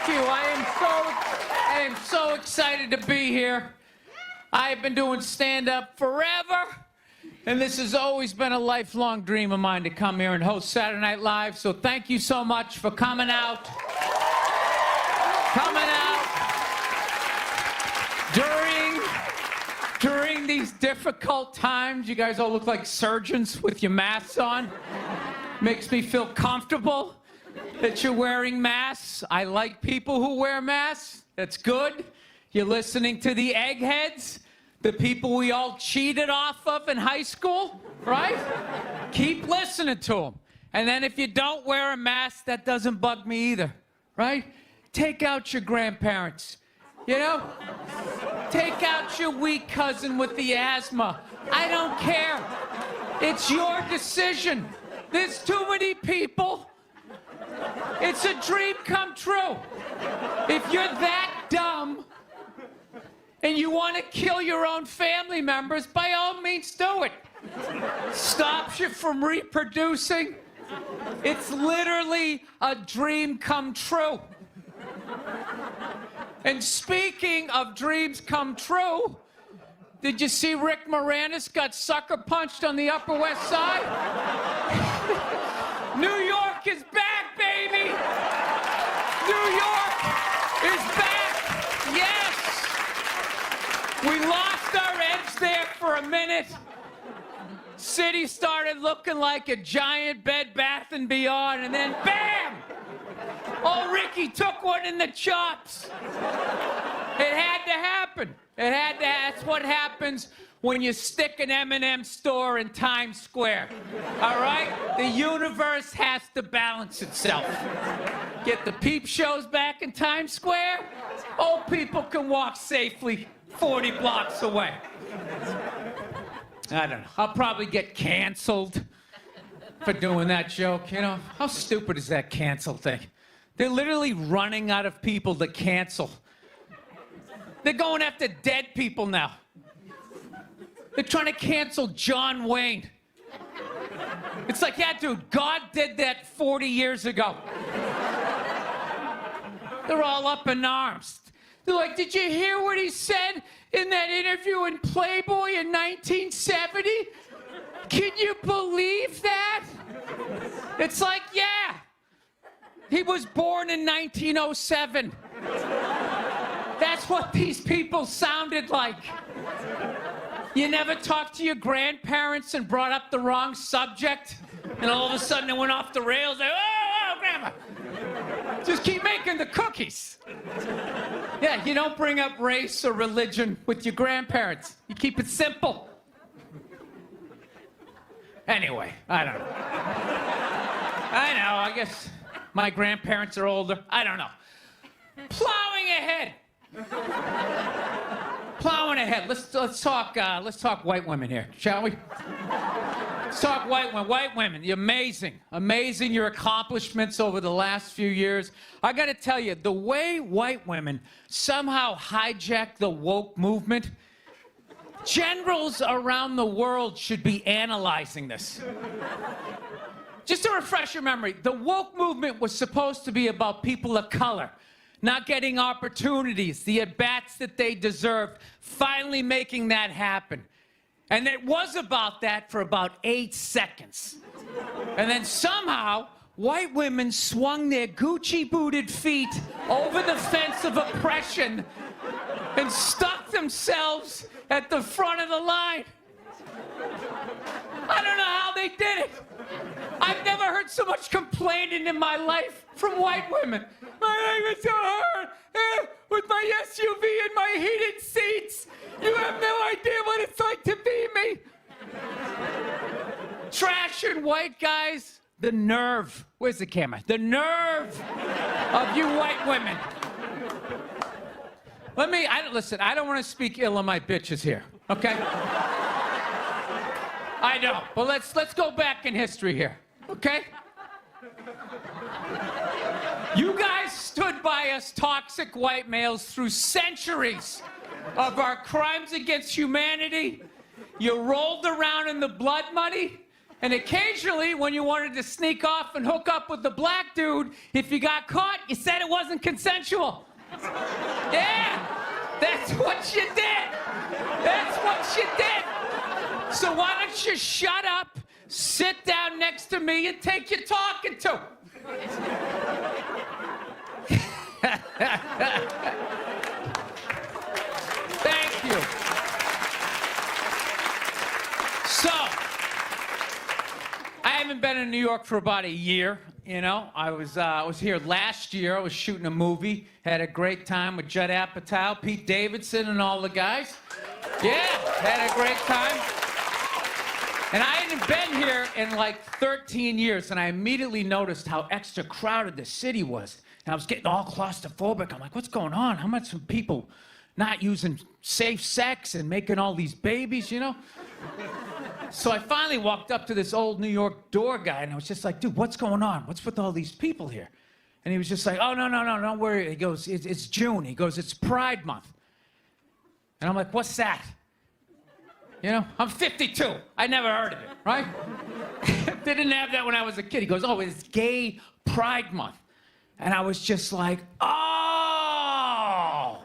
you. I am so excited to be here. I've been doing stand-up forever, and this has always been a lifelong dream of mine to come here and host Saturday Night Live. So thank you so much for coming out. During these difficult times, you guys all look like surgeons with your masks on. Makes me feel comfortable that you're wearing masks. I like people who wear masks. That's good. You're listening to the eggheads, the people we all cheated off of in high school, right? Keep listening to them. And then if you don't wear a mask, that doesn't bug me either, right? Take out your grandparents, you know? Take out your weak cousin with the asthma. I don't care. It's your decision. There's too many people. It's a dream come true. If you're that dumb and you want to kill your own family members, by all means do it. Stops you from reproducing. It's literally a dream come true. And speaking of dreams come true, did you see Rick Moranis got sucker punched on the Upper West Side? New York is back, baby! New York is back! Yes! We lost our edge there for a minute. City started looking like a giant Bed Bath & Beyond, and then bam! Oh, Ricky took one in the chops. It had to happen. That's what happens when you stick an M&M store in Times Square. All right? The universe has to balance itself. Get the peep shows back in Times Square. Old people can walk safely 40 blocks away. I don't know. I'll probably get canceled for doing that joke. You know, how stupid is that cancel thing? They're literally running out of people to cancel. They're going after dead people now. They're trying to cancel John Wayne. It's like, yeah, dude, God did that 40 years ago. They're all up in arms. They're like, did you hear what he said in that interview in Playboy in 1970? Can you believe that? It's like, yeah. He was born in 1907. That's what these people sounded like. You never talked to your grandparents and brought up the wrong subject, and all of a sudden it went off the rails. Like, oh, Grandma. Just keep making the cookies. Yeah, you don't bring up race or religion with your grandparents. You keep it simple. Anyway, I don't know. I guess my grandparents are older. I don't know. Plowing ahead. Plowing ahead. Let's talk white women here, shall we? Let's talk white women. White women, you're amazing your accomplishments over the last few years. I got to tell you, the way white women somehow hijack the woke movement, generals around the world should be analyzing this. Just to refresh your memory, the woke movement was supposed to be about people of color not getting opportunities, the at-bats that they deserved, finally making that happen. And it was about that for about 8 seconds. And then somehow, white women swung their Gucci-booted feet over the fence of oppression and stuck themselves at the front of the line. I don't know how they did it. I've never heard so much complaining in my life from white women. My life is so hard. With my SUV and my heated seats. You have no idea what it's like to be me. Trashing white guys. The nerve. Where's the camera? The nerve of you white women. Listen, I don't want to speak ill of my bitches here, okay? I know, but let's go back in history here, okay? You guys stood by us toxic white males through centuries of our crimes against humanity. You rolled around in the blood money. And occasionally, when you wanted to sneak off and hook up with the black dude, if you got caught, you said it wasn't consensual. Yeah, that's what you did. That's what you did. So why don't you shut up, sit down next to me, and take your talking to? Thank you. So, I haven't been in New York for about a year. You know, I was here last year. I was shooting a movie. Had a great time with Judd Apatow, Pete Davidson, and all the guys. Yeah, had a great time. And I hadn't been here in like 13 years, and I immediately noticed how extra crowded the city was. And I was getting all claustrophobic. I'm like, what's going on? How much are people not using safe sex and making all these babies, you know? So I finally walked up to this old New York door guy, and I was just like, dude, what's going on? What's with all these people here? And he was just like, oh, no, don't worry. He goes, it's June. He goes, it's Pride Month. And I'm like, what's that? You know, I'm 52. I never heard of it, right? They didn't have that when I was a kid. He goes, oh, it's Gay Pride Month. And I was just like, oh.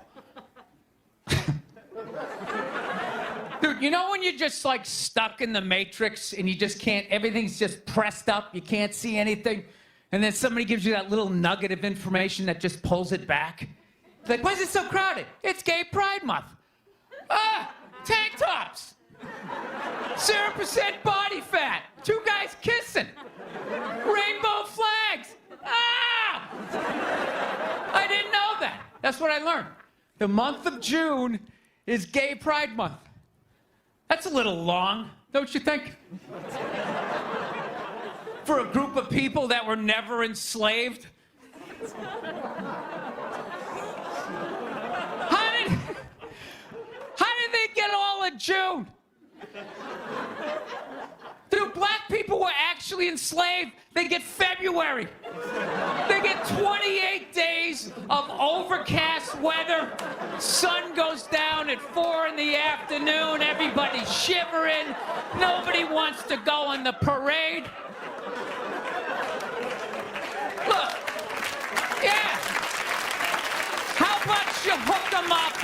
Dude, you know when you're just like stuck in the Matrix and you just can't, everything's just pressed up, you can't see anything, and then somebody gives you that little nugget of information that just pulls it back? It's like, why is it so crowded? It's Gay Pride Month. Ah, tank tops. 0% body fat. 2 guys kissing. Rainbow flags. Ah! I didn't know that. That's what I learned. The month of June is Gay Pride Month. That's a little long, don't you think? For a group of people that were never enslaved. How did they get all of June? Dude, black people were actually enslaved. They get February. They get 28 days of overcast weather. Sun goes down at 4 in the afternoon. Everybody's shivering. Nobody wants to go on the parade. Look, yeah. How about you hook them up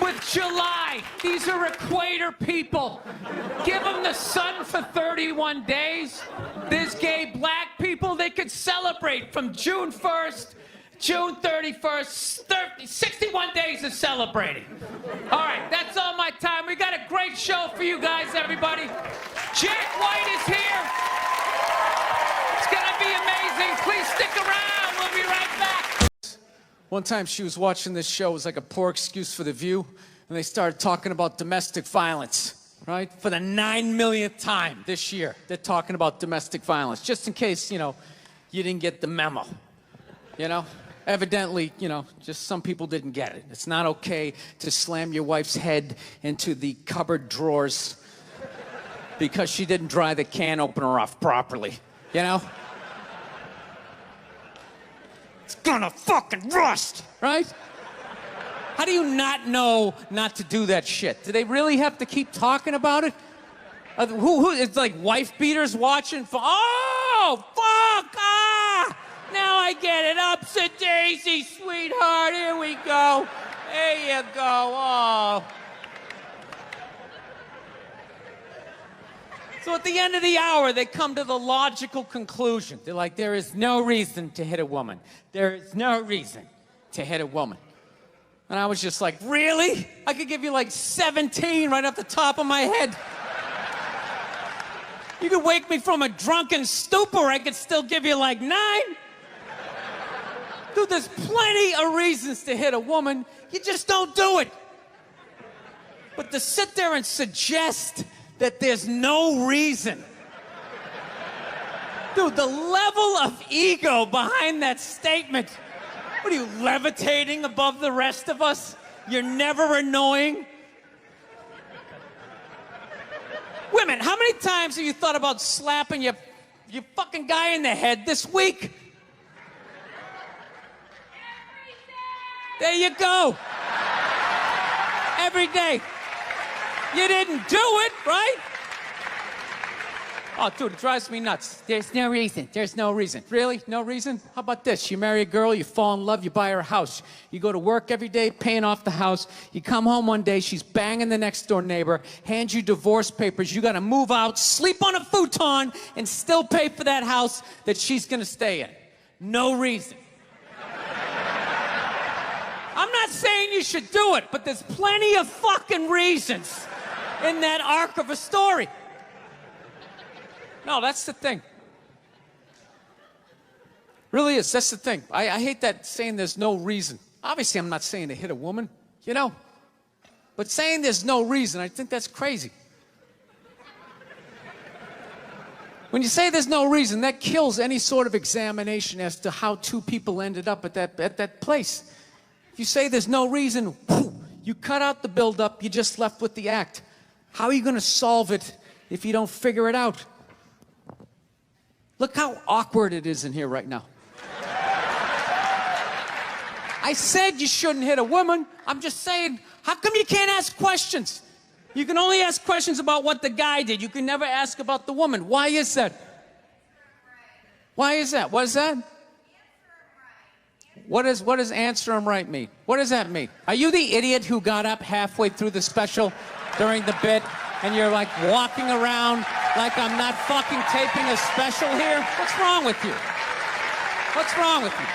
with July? These are equator people. Give them the sun for 31 days. There's gay black people. They could celebrate from June 1st, June 31st, 61 days of celebrating. All right, that's all my time. We got a great show for you guys, everybody. Jack White is here. It's gonna be amazing. Please stick around. We'll be right back. One time she was watching this show. It was like a poor excuse for The View. And they started talking about domestic violence, right? For the 9 millionth time this year, they're talking about domestic violence. Just in case, you know, you didn't get the memo, you know? Evidently, you know, just some people didn't get it. It's not okay to slam your wife's head into the cupboard drawers because she didn't dry the can opener off properly, you know? It's gonna fucking rust, right? How do you not know not to do that shit? Do they really have to keep talking about it? It's like wife beaters watching for, oh, fuck, ah! Now I get it. Ups a daisy, sweetheart. Here we go. There you go. Oh. So at the end of the hour, they come to the logical conclusion. They're like, there is no reason to hit a woman. There is no reason to hit a woman. And I was just like, really? I could give you like 17 right off the top of my head. You could wake me from a drunken stupor, I could still give you like 9. Dude, there's plenty of reasons to hit a woman. You just don't do it. But to sit there and suggest that there's no reason. Dude, the level of ego behind that statement. What are you, levitating above the rest of us? You're never annoying? Women, how many times have you thought about slapping your fucking guy in the head this week? There you go. Every day. You didn't do it, right? Oh, dude, it drives me nuts. There's no reason. There's no reason. Really? No reason? How about this? You marry a girl, you fall in love, you buy her a house. You go to work every day, paying off the house. You come home one day, she's banging the next door neighbor, hands you divorce papers. You got to move out, sleep on a futon, and still pay for that house that she's going to stay in. No reason. I'm not saying you should do it, but there's plenty of fucking reasons in that arc of a story. No, that's the thing. Really is. That's the thing. I hate that saying there's no reason. Obviously, I'm not saying to hit a woman, you know. But saying there's no reason, I think that's crazy. When you say there's no reason, that kills any sort of examination as to how two people ended up at that place. If you say there's no reason, you cut out the build-up, you're just left with the act. How are you going to solve it if you don't figure it out? Look how awkward it is in here right now. I said you shouldn't hit a woman. I'm just saying, how come you can't ask questions? You can only ask questions about what the guy did. You can never ask about the woman. Why is that? Why is that? What is that? What does answer him right mean? What does that mean? Are you the idiot who got up halfway through the special during the bit and you're like walking around like I'm not fucking taping a special here? What's wrong with you? What's wrong with you?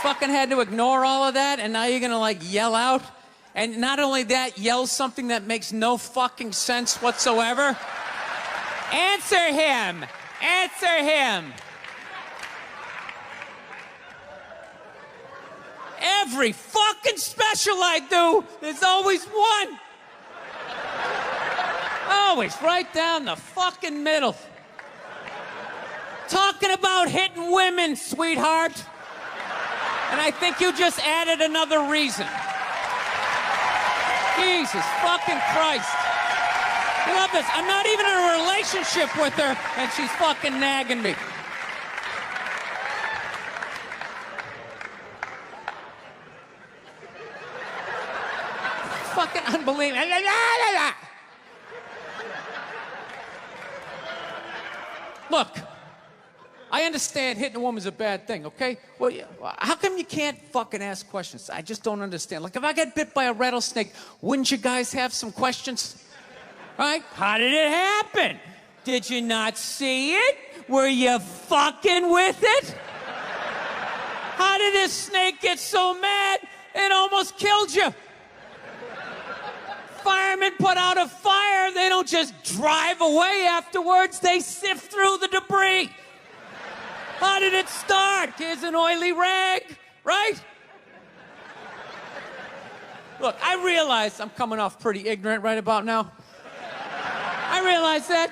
Fucking had to ignore all of that and now you're gonna like yell out? And not only that, yell something that makes no fucking sense whatsoever? Answer him! Answer him! Every fucking special I do, there's always one. Always right down the fucking middle. Talking about hitting women, sweetheart. And I think you just added another reason. Jesus fucking Christ. You love this. I'm not even in a relationship with her, and she's fucking nagging me. Fucking unbelievable. Look, I understand hitting a woman's a bad thing, okay? Well, how come you can't fucking ask questions? I just don't understand. Like, if I get bit by a rattlesnake, wouldn't you guys have some questions? Right? How did it happen? Did you not see it? Were you fucking with it? How did this snake get so mad it almost killed you? Firemen put out a fire, they don't just drive away afterwards, they sift through the debris. How did it start? Here's an oily rag, right? Look, I realize I'm coming off pretty ignorant right about now. I realize that.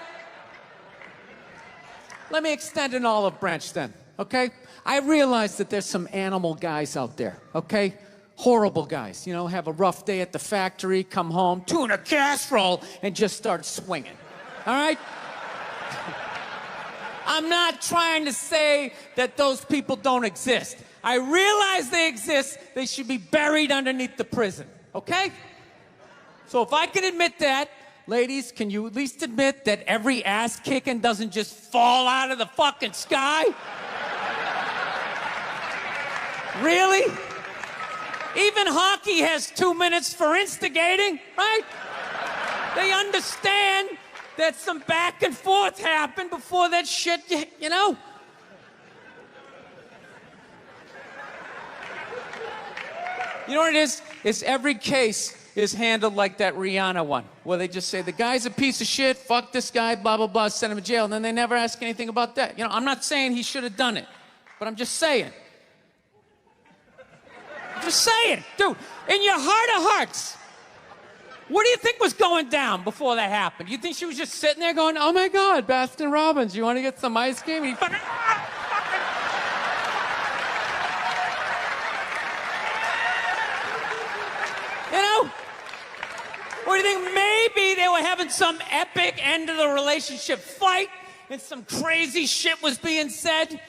Let me extend an olive branch then, okay? I realize that there's some animal guys out there, okay? Horrible guys, you know, have a rough day at the factory, come home, tuna casserole, and just start swinging, all right? I'm not trying to say that those people don't exist. I realize they exist. They should be buried underneath the prison, okay? So if I can admit that, ladies, can you at least admit that every ass kicking doesn't just fall out of the fucking sky? Really? Even hockey has 2 minutes for instigating, right? They understand that some back and forth happened before that shit, you know? You know what it is? It's every case is handled like that Rihanna one, where they just say, the guy's a piece of shit, fuck this guy, blah, blah, blah, send him to jail, and then they never ask anything about that. You know, I'm not saying he should have done it, but I'm just saying. Just saying, dude, in your heart of hearts, what do you think was going down before that happened? You think she was just sitting there going, oh my God, Baskin Robbins, you want to get some ice cream? And he fucking, you know? Or do you think maybe they were having some epic end of the relationship fight and some crazy shit was being said?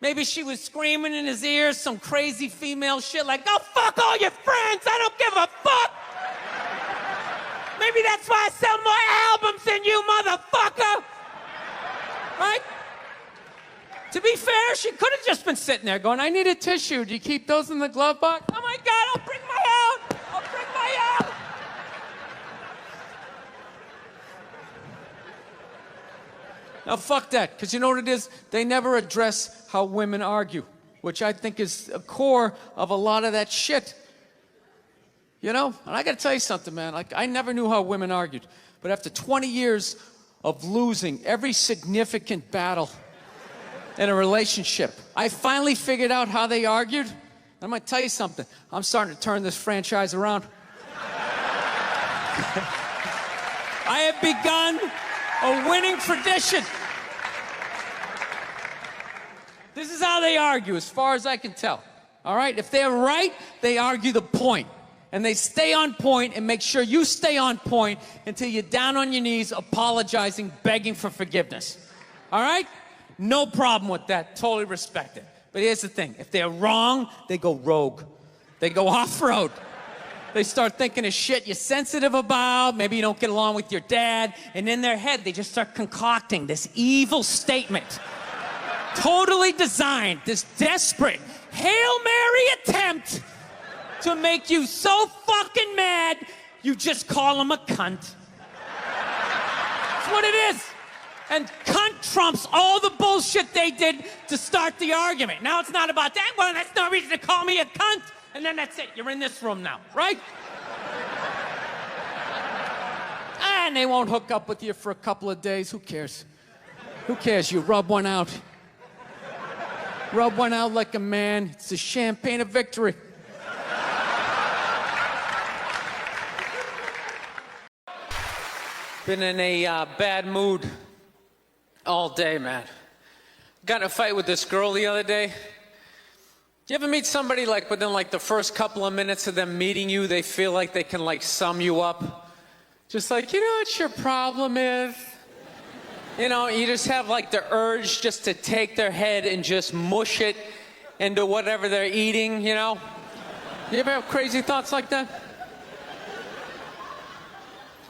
Maybe she was screaming in his ears some crazy female shit like, go fuck all your friends, I don't give a fuck. Maybe maybe that's why I sell more albums than you, motherfucker. Right? To be fair, she could have just been sitting there going, I need a tissue. Do you keep those in the glove box? Oh my God, I'll bring my out. I'll bring my out. Now, fuck that, because you know what it is? They never address how women argue, which I think is a core of a lot of that shit. You know? And I got to tell you something, man. Like, I never knew how women argued. But after 20 years of losing every significant battle in a relationship, I finally figured out how they argued. I'm going to tell you something. I'm starting to turn this franchise around. I have begun a winning tradition. This is how they argue, as far as I can tell. All right? If they're right, they argue the point. And they stay on point and make sure you stay on point until you're down on your knees, apologizing, begging for forgiveness. All right? No problem with that. Totally respect it. But here's the thing. If they're wrong, they go rogue. They go off-road. They start thinking of shit you're sensitive about. Maybe you don't get along with your dad. And in their head, they just start concocting this evil statement. Totally designed, this desperate Hail Mary attempt to make you so fucking mad, you just call him a cunt. That's what it is. And cunt trumps all the bullshit they did to start the argument. Now it's not about that. Well, that's no reason to call me a cunt. And then that's it. You're in this room now, right? And they won't hook up with you for a couple of days. Who cares? Who cares? You rub one out. Rub one out like a man. It's the champagne of victory. Been in a bad mood all day, man. Got in a fight with this girl the other day. You ever meet somebody like within like the first couple of minutes of them meeting you, they feel like they can like sum you up? Just like, you know what your problem is? You know, you just have like the urge just to take their head and just mush it into whatever they're eating, you know? You ever have crazy thoughts like that?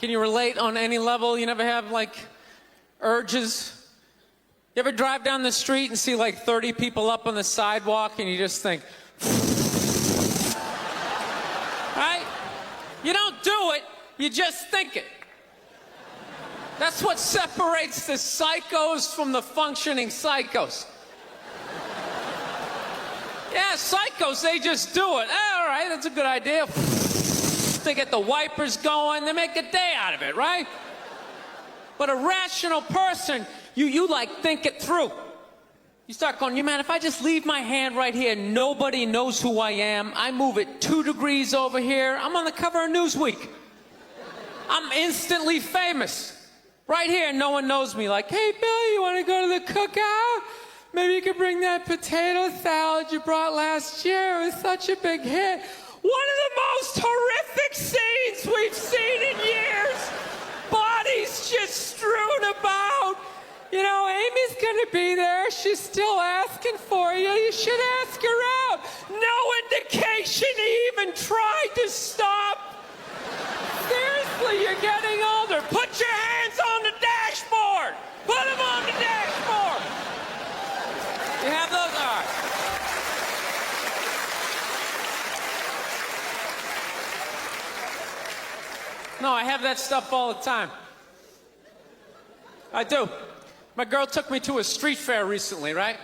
Can you relate on any level? You never have like urges? You ever drive down the street and see like 30 people up on the sidewalk and you just think, right? You don't do it, you just think it. That's what separates the psychos from the functioning psychos. Yeah, psychos, they just do it. All right, that's a good idea. They get the wipers going, they make a day out of it, right? But a rational person, you like think it through. You start going, you man, if I just leave my hand right here, nobody knows who I am. I move it 2 degrees over here, I'm on the cover of Newsweek. I'm instantly famous. Right here, no one knows me. Like, hey, Bill, you want to go to the cookout? Maybe you could bring that potato salad you brought last year. It was such a big hit. One of the most horrific scenes we've seen in years. Bodies just strewn about. You know, Amy's gonna be there. She's still asking for you. You should ask her out. No indication he even tried to stop. Seriously, you're getting older. Put your hands on the dashboard. Put them on the dashboard. You have those? All right. No, I have that stuff all the time. I do. My girl took me to a street fair recently, right?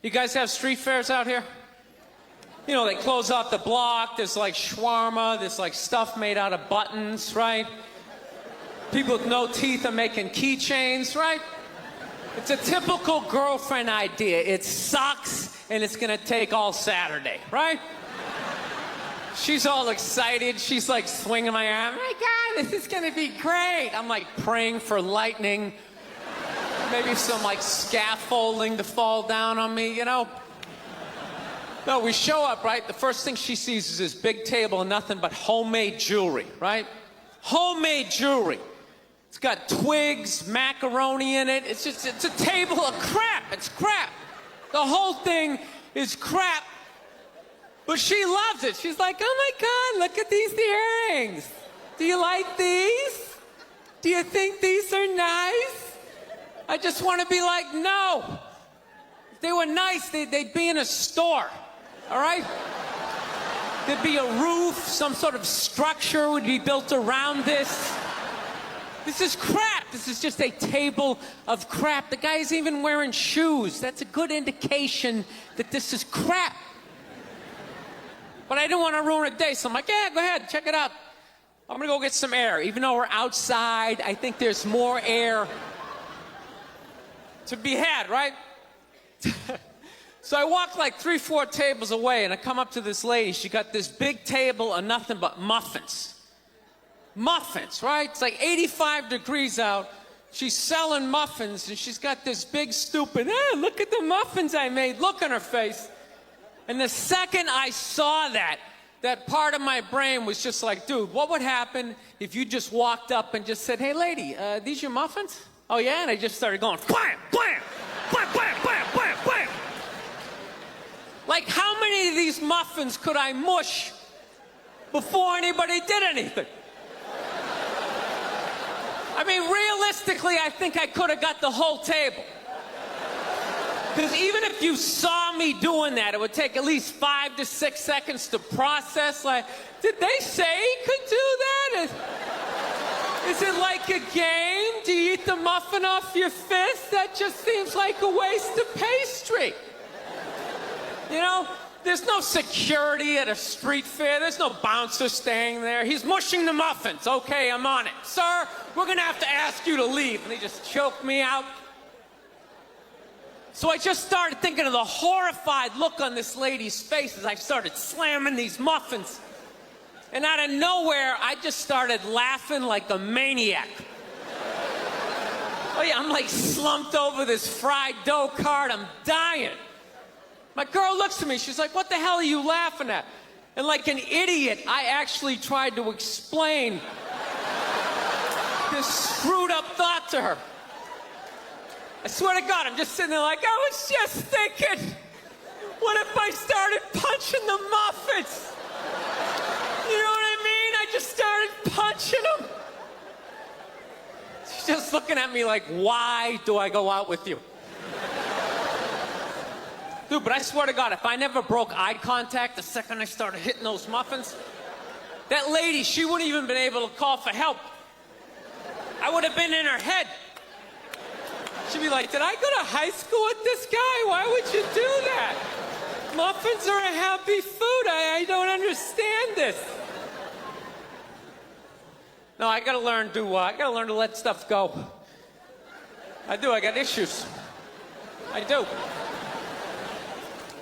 You guys have street fairs out here? You know, they close off the block, there's like shawarma, there's like stuff made out of buttons, right? People with no teeth are making keychains, right? It's a typical girlfriend idea. It sucks and it's gonna take all Saturday, right? She's all excited, she's like swinging my arm. Oh my God, this is gonna be great. I'm like praying for lightning, maybe some like scaffolding to fall down on me, you know? No, we show up, right? The first thing she sees is this big table and nothing but homemade jewelry, right? Homemade jewelry. It's got twigs, macaroni in it. It's a table of crap. It's crap. The whole thing is crap. But she loves it. She's like, oh my God, look at these earrings. Do you like these? do you think these are nice? I just want to be like, no. If they were nice, they'd be in a store, all right? There'd be a roof, some sort of structure would be built around this. This is crap. This is just a table of crap. The guy's even wearing shoes. That's a good indication that this is crap. But I didn't want to ruin a day, so I'm like, yeah, go ahead, check it out. I'm gonna go get some air. Even though we're outside, I think there's more air to be had, right? So I walk like 3-4 tables away, and I come up to this lady. She got this big table of nothing but muffins. Muffins, right? It's like 85 degrees out. She's selling muffins, and she's got this big stupid, look at the muffins I made, look on her face. And the second I saw that part of my brain was just like, dude, what would happen if you just walked up and just said, hey, lady, these your muffins? Oh, yeah? And I just started going, blam, blam, blam, blam, blam, blam, blam. Like, how many of these muffins could I mush before anybody did anything? I mean, realistically, I think I could have got the whole table. Because even if you saw me doing that, it would take at least 5 to 6 seconds to process. Like, did they say he could do that? Is it like a game? Do you eat the muffin off your fist? That just seems like a waste of pastry. You know, there's no security at a street fair. There's no bouncer staying there. He's mushing the muffins. Okay, I'm on it. Sir, we're going to have to ask you to leave. And they just choked me out. So I just started thinking of the horrified look on this lady's face as I started slamming these muffins. And out of nowhere, I just started laughing like a maniac. Oh yeah, I'm like slumped over this fried dough cart. I'm dying. My girl looks at me. She's like, what the hell are you laughing at? And like an idiot, I actually tried to explain this screwed up thought to her. I swear to God, I'm just sitting there like, I was just thinking, what if I started punching the muffins? You know what I mean? I just started punching them. She's just looking at me like, why do I go out with you? Dude, but I swear to God, if I never broke eye contact the second I started hitting those muffins, that lady, she wouldn't even been able to call for help. I would have been in her head. She'd be like, did I go to high school with this guy? Why would you do that? Muffins are a happy food. I don't understand this. No, I gotta learn to let stuff go. I do, I got issues. I do.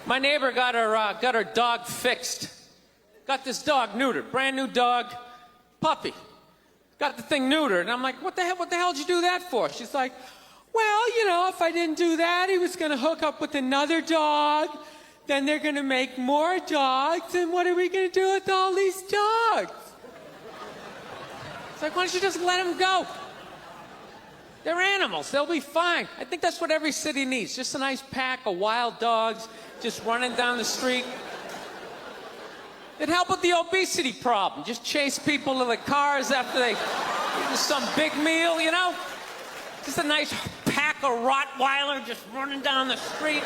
My neighbor got her dog fixed. Got this dog neutered, brand new dog, puppy. Got the thing neutered, and I'm like, what the hell did you do that for? She's like, well, you know, if I didn't do that, he was gonna hook up with another dog, then they're gonna make more dogs, and what are we gonna do with all these dogs? It's like, why don't you just let them go? They're animals, they'll be fine. I think that's what every city needs, just a nice pack of wild dogs just running down the street. It'd help with the obesity problem. Just chase people to the cars after they eat some big meal, you know? Just a nice pack of Rottweiler just running down the street.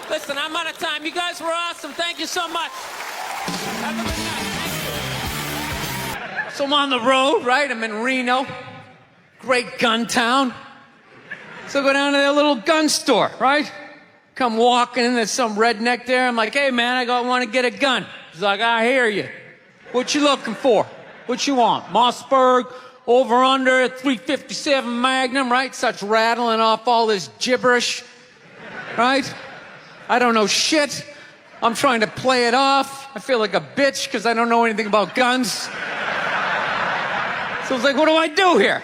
Listen, I'm out of time. You guys were awesome. Thank you so much. Have a good night. Thank you. So I'm on the road, right? I'm in Reno. Great gun town. So I go down to their little gun store, right? Come walking in, there's some redneck there. I'm like, hey, man, I want to get a gun. He's like, I hear you. What you looking for? What you want? Mossberg, over under, 357 Magnum, right? Starts rattling off all this gibberish, right? I don't know shit. I'm trying to play it off. I feel like a bitch because I don't know anything about guns. So I was like, what do I do here?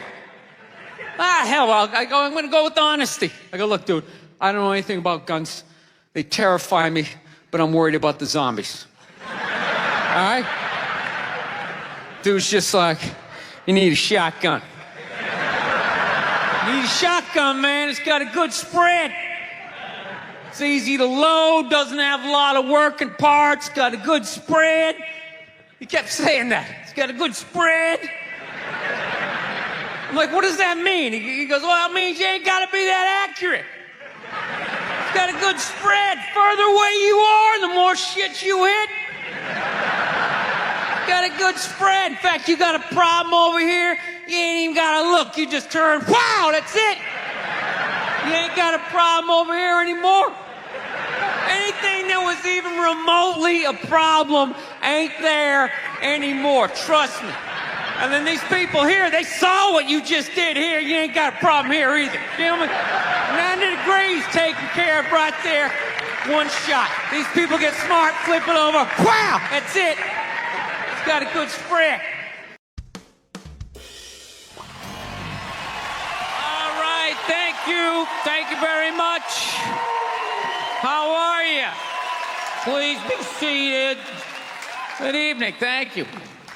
Hell, I'm going to go with honesty. I go, look, dude, I don't know anything about guns. They terrify me, but I'm worried about the zombies. All right? Dude's just like, you need a shotgun. You need a shotgun, man. It's got a good spread. It's easy to load, doesn't have a lot of working parts, got a good spread. He kept saying that. It's got a good spread. I'm like, what does that mean? He goes, well, it means you ain't got to be that accurate. It's got a good spread. Further away you are, the more shit you hit. Got a good spread. In fact, you got a problem over here, you ain't even got to look. You just turn, wow, that's it. You ain't got a problem over here anymore. Anything that was even remotely a problem ain't there anymore. Trust me. And then these people here, they saw what you just did here. You ain't got a problem here either. Feel me? 90 degrees taken care of right there. One shot. These people get smart, flip it over. Wow, that's it. It's got a good spread. All right, thank you. Thank you very much. How are you? Please be seated. Good evening. Thank you.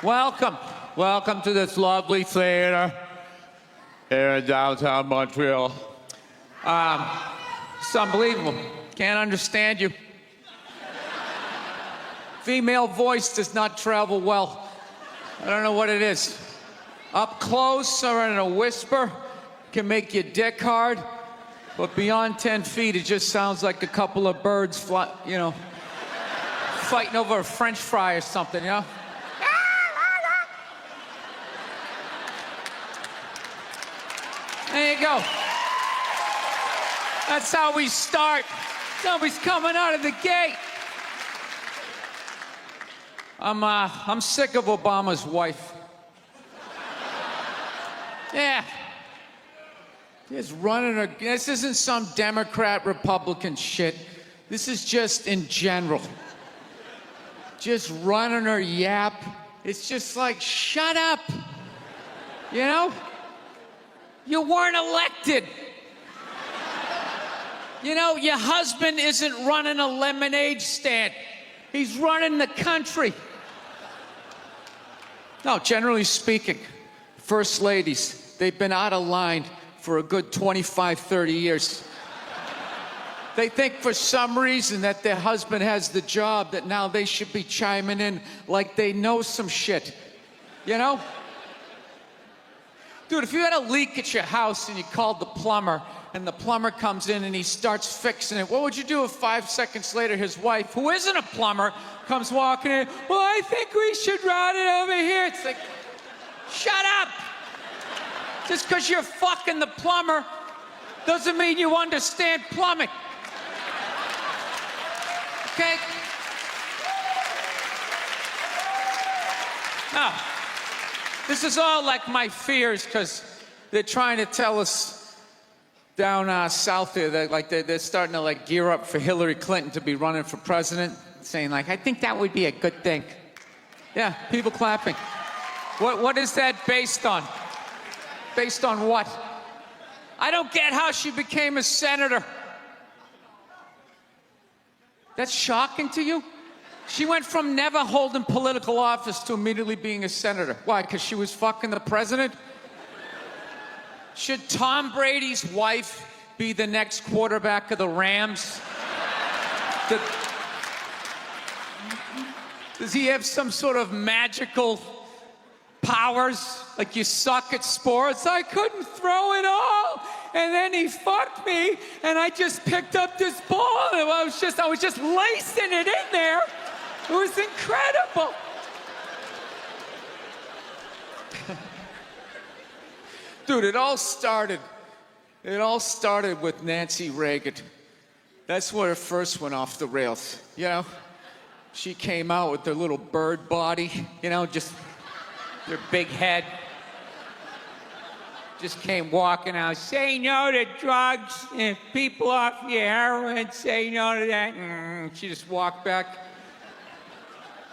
Welcome. Welcome to this lovely theater here in downtown Montreal. It's unbelievable. Can't understand you. Female voice does not travel well. I don't know what it is. Up close or in a whisper can make your dick hard, but beyond 10 feet, it just sounds like a couple of birds fighting over a French fry or something, you know? There you go. That's how we start. Somebody's coming out of the gate. I'm sick of Obama's wife. Yeah. Just running her. This isn't some Democrat, Republican shit. This is just in general. Just running her yap. It's just like, shut up. You know? You weren't elected. You know, your husband isn't running a lemonade stand. He's running the country. No, generally speaking, first ladies, they've been out of line for a good 25, 30 years. They think for some reason that their husband has the job, that now they should be chiming in like they know some shit. You know? Dude, if you had a leak at your house and you called the plumber, and the plumber comes in and he starts fixing it, what would you do if 5 seconds later his wife, who isn't a plumber, comes walking in? Well, I think we should run it over here. It's like, shut up. Just because you're fucking the plumber doesn't mean you understand plumbing. Okay? Now, this is all like my fears, because they're trying to tell us down south here that like they're starting to like gear up for Hillary Clinton to be running for president, saying like, I think that would be a good thing. Yeah, people clapping. What is that based on? Based on what? I don't get how she became a senator. That's shocking to you? She went from never holding political office to immediately being a senator. Why? Because she was fucking the president? Should Tom Brady's wife be the next quarterback of the Rams? Does he have some sort of magical powers? Like, you suck at sports? I couldn't throw it all, and then he fucked me, and I just picked up this ball, and I was just lacing it in there. It was incredible. Dude, it all started with Nancy Reagan. That's where it first went off the rails, you know? She came out with her little bird body, you know, just her big head. Just came walking out, say no to drugs, and people off your heroin, say no to that. She just walked back.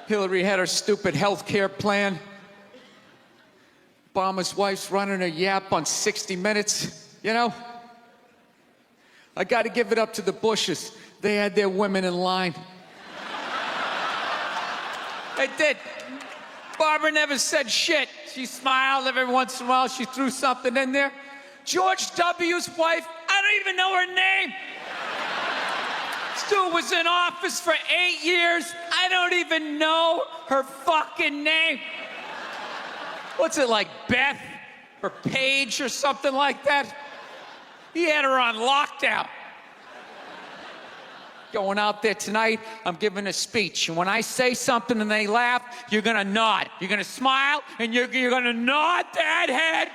Hillary had her stupid health care plan. Obama's wife's running her yap on 60 Minutes, you know? I got to give it up to the Bushes. They had their women in line. They did. Barbara never said shit. She smiled every once in a while. She threw something in there. George W.'s wife, I don't even know her name. Stu was in office for 8 years. I don't even know her fucking name. What's it like, Beth? or Paige or something like that. He had her on lockdown. Going out there tonight, I'm giving a speech. And when I say something and they laugh, you're gonna nod. You're gonna smile, and you're gonna nod that head.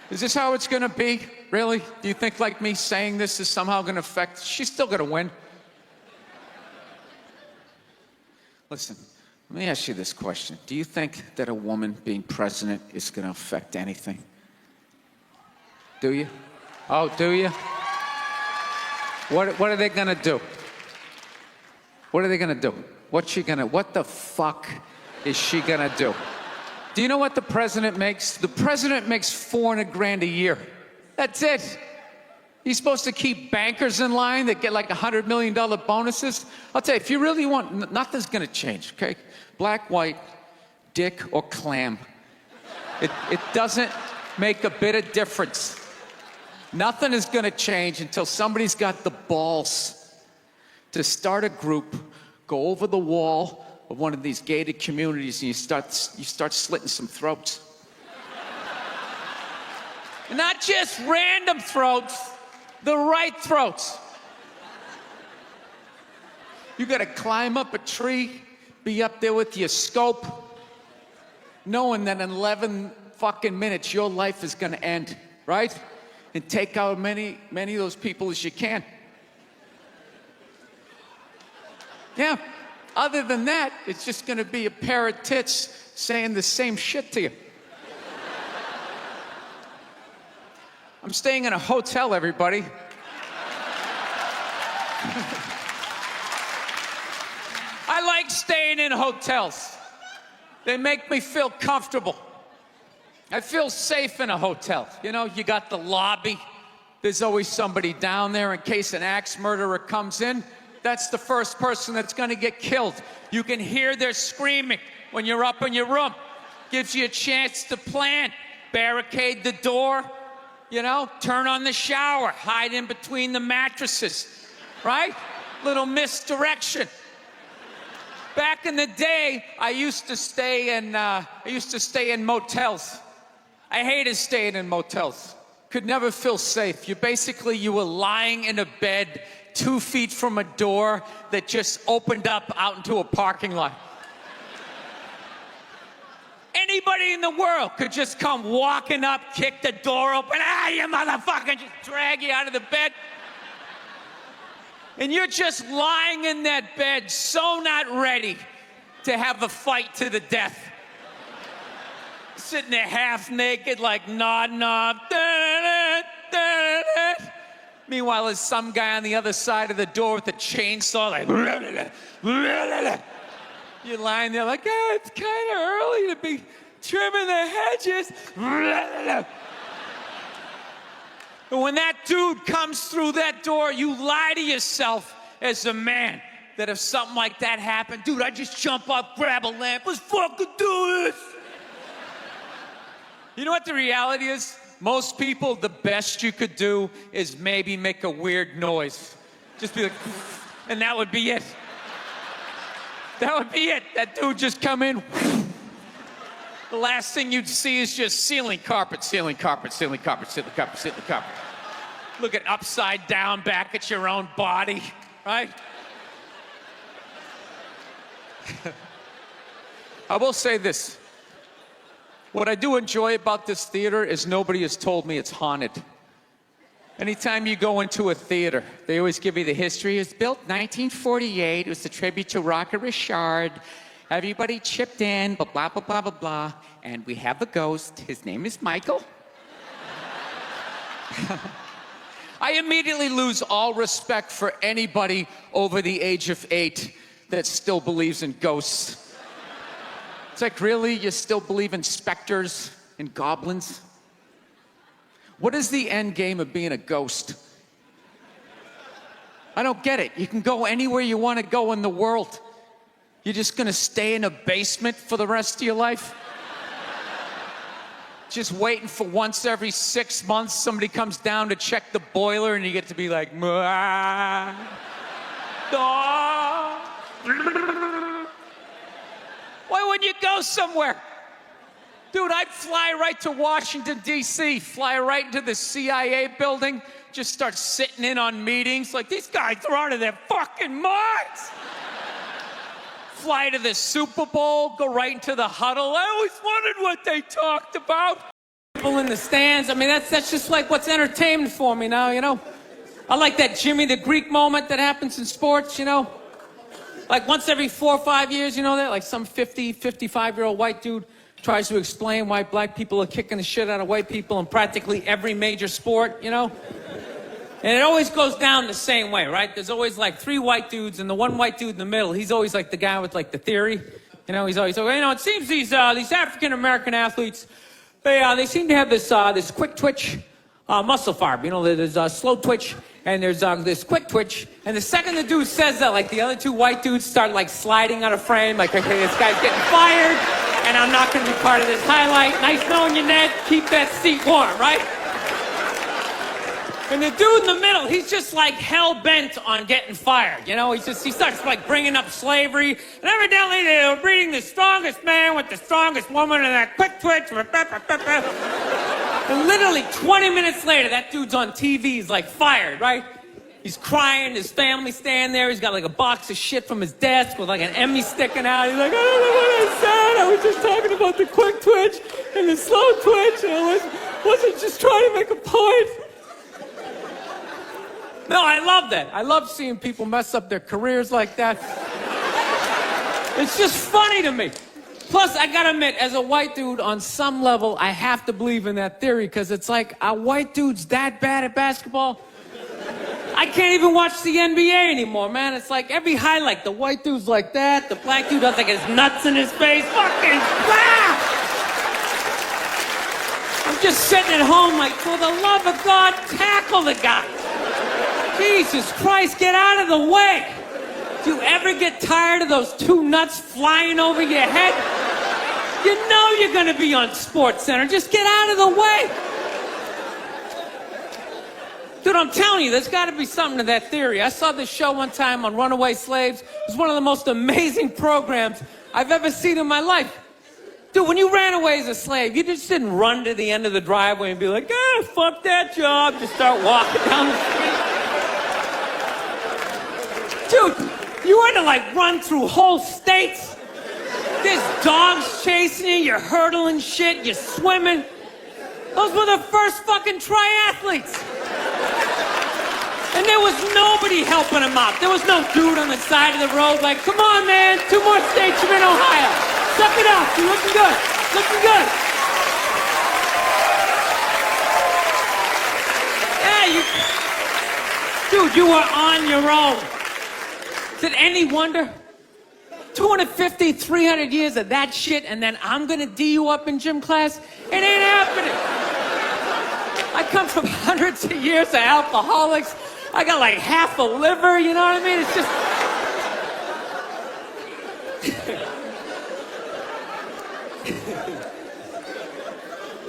Is this how it's gonna be? Really? Do you think like me saying this is somehow gonna affect? She's still gonna win. Listen, let me ask you this question. Do you think that a woman being president is gonna affect anything? Do you? Oh, do you? What are they gonna do? What are they gonna do? What the fuck is she gonna do? Do you know what the president makes? The president makes $400,000 a year. That's it. He's supposed to keep bankers in line that get like $100 million bonuses. I'll tell you, if you really want, nothing's gonna change, okay? Black, white, dick, or clam. It doesn't make a bit of difference. Nothing is going to change until somebody's got the balls to start a group, go over the wall of one of these gated communities, and you start slitting some throats. And not just random throats, the right throats. You got to climb up a tree, be up there with your scope, knowing that in 11 fucking minutes your life is going to end, right? And take out many of those people as you can. Yeah. Other than that, it's just gonna be a pair of tits saying the same shit to you. I'm staying in a hotel, everybody. I like staying in hotels. They make me feel comfortable. I feel safe in a hotel. You know, you got the lobby. There's always somebody down there in case an axe murderer comes in. That's the first person that's gonna get killed. You can hear their screaming when you're up in your room. Gives you a chance to plan. Barricade the door, you know, turn on the shower, hide in between the mattresses, right? Little misdirection. Back in the day, I used to stay in motels. I hated staying in motels. Could never feel safe. You were lying in a bed 2 feet from a door that just opened up out into a parking lot. Anybody in the world could just come walking up, kick the door open, you motherfucker, just drag you out of the bed. And you're just lying in that bed, so not ready to have a fight to the death. Sitting there half naked, like nodding off. Meanwhile, there's some guy on the other side of the door with a chainsaw, like. You're lying there like, it's kind of early to be trimming the hedges. But when that dude comes through that door, you lie to yourself as a man that if something like that happened, dude, I'd just jump up, grab a lamp, let's fucking do this. You know what the reality is? Most people, the best you could do is maybe make a weird noise. Just be like, and that would be it. That would be it. That dude just come in. The last thing you'd see is just ceiling carpet, ceiling carpet, ceiling carpet, ceiling carpet, ceiling carpet. Looking upside down back at your own body, right? I will say this. What I do enjoy about this theater is nobody has told me it's haunted. Anytime you go into a theater, they always give you the history. It was built 1948. It was a tribute to Rocket Richard. Everybody chipped in, blah, blah, blah, blah, blah, blah. And we have a ghost. His name is Michael. I immediately lose all respect for anybody over the age of 8 that still believes in ghosts. It's like, really? You still believe in specters and goblins? What is the end game of being a ghost? I don't get it. You can go anywhere you want to go in the world. You're just gonna stay in a basement for the rest of your life? Just waiting for once every 6 months somebody comes down to check the boiler and you get to be like, Why wouldn't you go somewhere? Dude, I'd fly right to Washington, D.C., fly right into the CIA building, just start sitting in on meetings. Like, these guys are out of their fucking minds. Fly to the Super Bowl, go right into the huddle. I always wondered what they talked about. People in the stands. I mean, that's just like what's entertainment for me now, you know? I like that Jimmy the Greek moment that happens in sports, you know? Like once every 4 or 5 years, you know that? Like some 50, 55-year-old white dude tries to explain why black people are kicking the shit out of white people in practically every major sport, you know? And it always goes down the same way, right? There's always like 3 white dudes, and the one white dude in the middle, he's always like the guy with like the theory. You know, he's always like, you know, it seems these African-American athletes, they seem to have this quick twitch muscle fiber. You know, there's slow twitch, and there's this quick twitch. And the second the dude says that, like the other 2 white dudes start like sliding out of frame, like, okay, this guy's getting fired, and I'm not going to be part of this highlight. Nice knowing you, Ned. Keep that seat warm, right? And the dude in the middle, he's just like hell-bent on getting fired. You know, he starts like bringing up slavery. And evidently they were breeding the strongest man with the strongest woman and that quick twitch. And literally 20 minutes later, that dude's on TV. He's like fired, right? He's crying. His family's standing there. He's got like a box of shit from his desk with like an Emmy sticking out. He's like, I don't know what I said. I was just talking about the quick twitch and the slow twitch. And I wasn't just trying to make a point. No, I love that. I love seeing people mess up their careers like that. It's just funny to me. Plus, I gotta admit, as a white dude, on some level, I have to believe in that theory, because it's like, are white dudes that bad at basketball? I can't even watch the NBA anymore, man. It's like every highlight, the white dude's like that, the black dude has like his nuts in his face. Fucking ah! I'm just sitting at home like, for the love of God, tackle the guy. Jesus Christ, get out of the way. Do you ever get tired of those 2 nuts flying over your head? You know you're gonna be on SportsCenter. Just get out of the way. Dude, I'm telling you, there's gotta be something to that theory. I saw this show one time on runaway slaves. It was one of the most amazing programs I've ever seen in my life. Dude, when you ran away as a slave, you just didn't run to the end of the driveway and be like, fuck that job. Just start walking down the street. Dude, you had to like run through whole states. There's dogs chasing you, you're hurdling shit, you're swimming. Those were the first fucking triathletes. And there was nobody helping them out. There was no dude on the side of the road like, come on, man, 2 more states, you're in Ohio. Suck it up, you're looking good, looking good. Yeah, dude, you were on your own. Is it any wonder? 250, 300 years of that shit, and then I'm gonna D you up in gym class? It ain't happening. I come from hundreds of years of alcoholics. I got like half a liver, you know what I mean? It's just...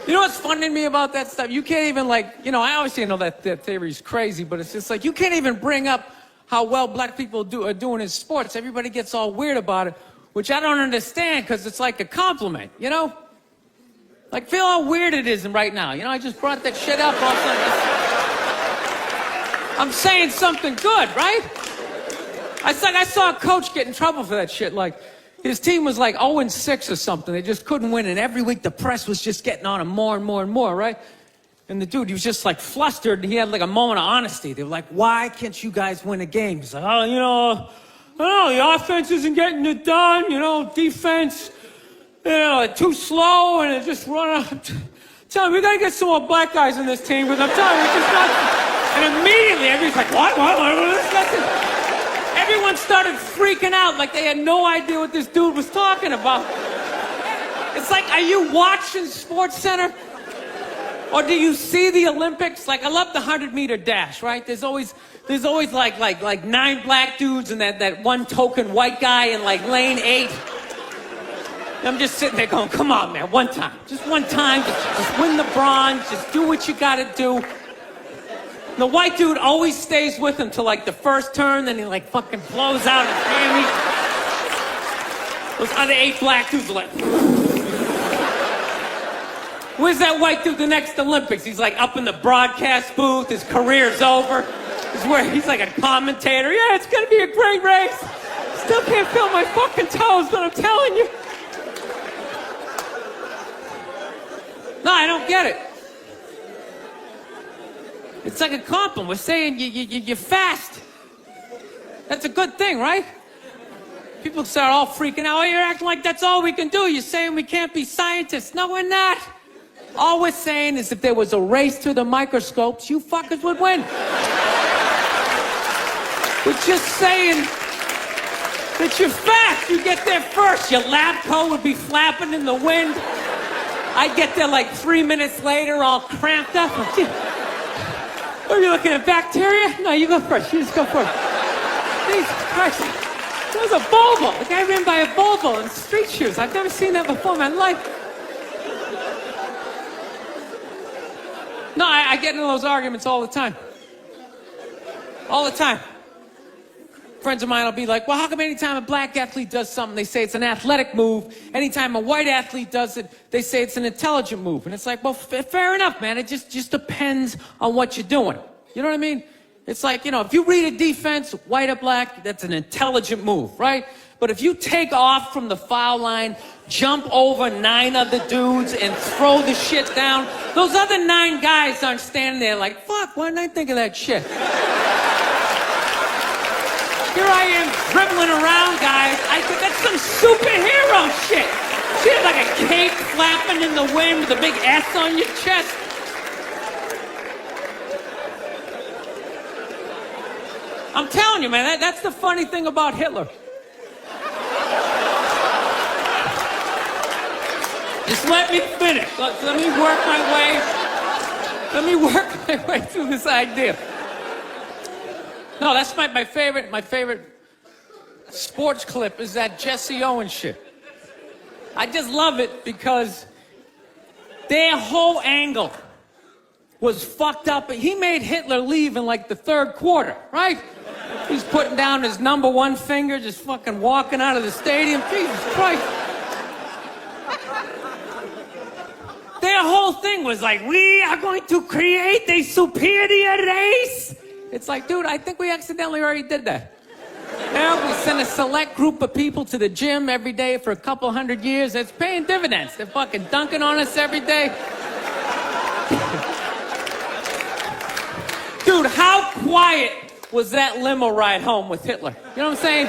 You know what's funny to me about that stuff? You can't even like, you know, I obviously know that theory's crazy, but it's just like, you can't even bring up how well black people are doing in sports. Everybody gets all weird about it, which I don't understand, because it's like a compliment, you know? Like, feel how weird it is right now. You know, I just brought that shit up. I'm saying something good, right? I saw a coach get in trouble for that shit. Like, his team was like 0-6 or something. They just couldn't win, and every week the press was just getting on him more and more and more, right? And the dude, he was just like flustered, and he had like a moment of honesty. They were like, why can't you guys win a game? He's like, oh, you know, I don't know, the offense isn't getting it done, you know, defense, you know, too slow, and it just run out. Tell me, we gotta get some more black guys in this team, because I'm telling you, it's just not. And immediately, everybody's like, what? Everyone started freaking out like they had no idea what this dude was talking about. It's like, are you watching SportsCenter? Or do you see the Olympics? Like, I love the 100-meter dash, right? There's always like 9 black dudes and that one token white guy in like lane 8. And I'm just sitting there going, come on, man, one time. Just one time, just win the bronze, just do what you gotta do. The white dude always stays with him till like the first turn, then he like fucking blows out his hammy. Those other 8 black dudes are like, where's that white dude the next Olympics? He's like up in the broadcast booth, his career's over. He's like a commentator. Yeah, it's gonna be a great race. Still can't feel my fucking toes, but I'm telling you. No, I don't get it. It's like a compliment. We're saying you're fast. That's a good thing, right? People start all freaking out. Oh, you're acting like that's all we can do. You're saying we can't be scientists. No, we're not. All we're saying is if there was a race to the microscopes, you fuckers would win. We're just saying that you're fast. You get there first. Your lab coat would be flapping in the wind. I'd get there like 3 minutes later, all cramped up. Are you looking at bacteria? No, you go first. You just go first. Jesus Christ. That was a Volvo. The guy ran by a Volvo in street shoes. I've never seen that before in my life. No, I get into those arguments all the time. All the time. Friends of mine will be like, well, how come anytime a black athlete does something, they say it's an athletic move? Anytime a white athlete does it, they say it's an intelligent move. And it's like, well, fair enough, man. It just depends on what you're doing. You know what I mean? It's like, you know, if you read a defense, white or black, that's an intelligent move, right? But if you take off from the foul line, jump over 9 other dudes, and throw the shit down, those other 9 guys aren't standing there like, fuck, why didn't I think of that shit? Here I am dribbling around, guys. I think that's some superhero shit. She had like a cape flapping in the wind with a big S on your chest. I'm telling you, man, that's the funny thing about Hitler. Just let me finish. Let me work my way. Let me work my way through this idea. No, that's my favorite sports clip is that Jesse Owens shit. I just love it because their whole angle was fucked up. He made Hitler leave in like the 3rd quarter, right? He's putting down his number 1 finger, just fucking walking out of the stadium. Jesus Christ. Their whole thing was like, we are going to create a superior race. It's like, dude, I think we accidentally already did that. Now we send a select group of people to the gym every day for a couple 100 years. It's paying dividends. They're fucking dunking on us every day. Dude, how quiet was that limo ride home with Hitler? You know what I'm saying?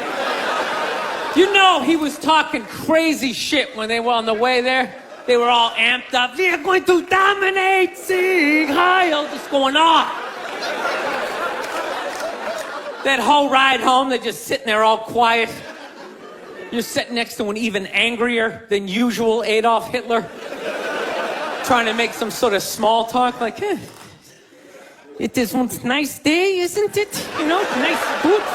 You know he was talking crazy shit when they were on the way there. They were all amped up. We are going to dominate, Sieg Heil, just going off. That whole ride home, they're just sitting there all quiet. You're sitting next to an even angrier than usual Adolf Hitler, trying to make some sort of small talk, like, it is one nice day, isn't it? You know, nice boots.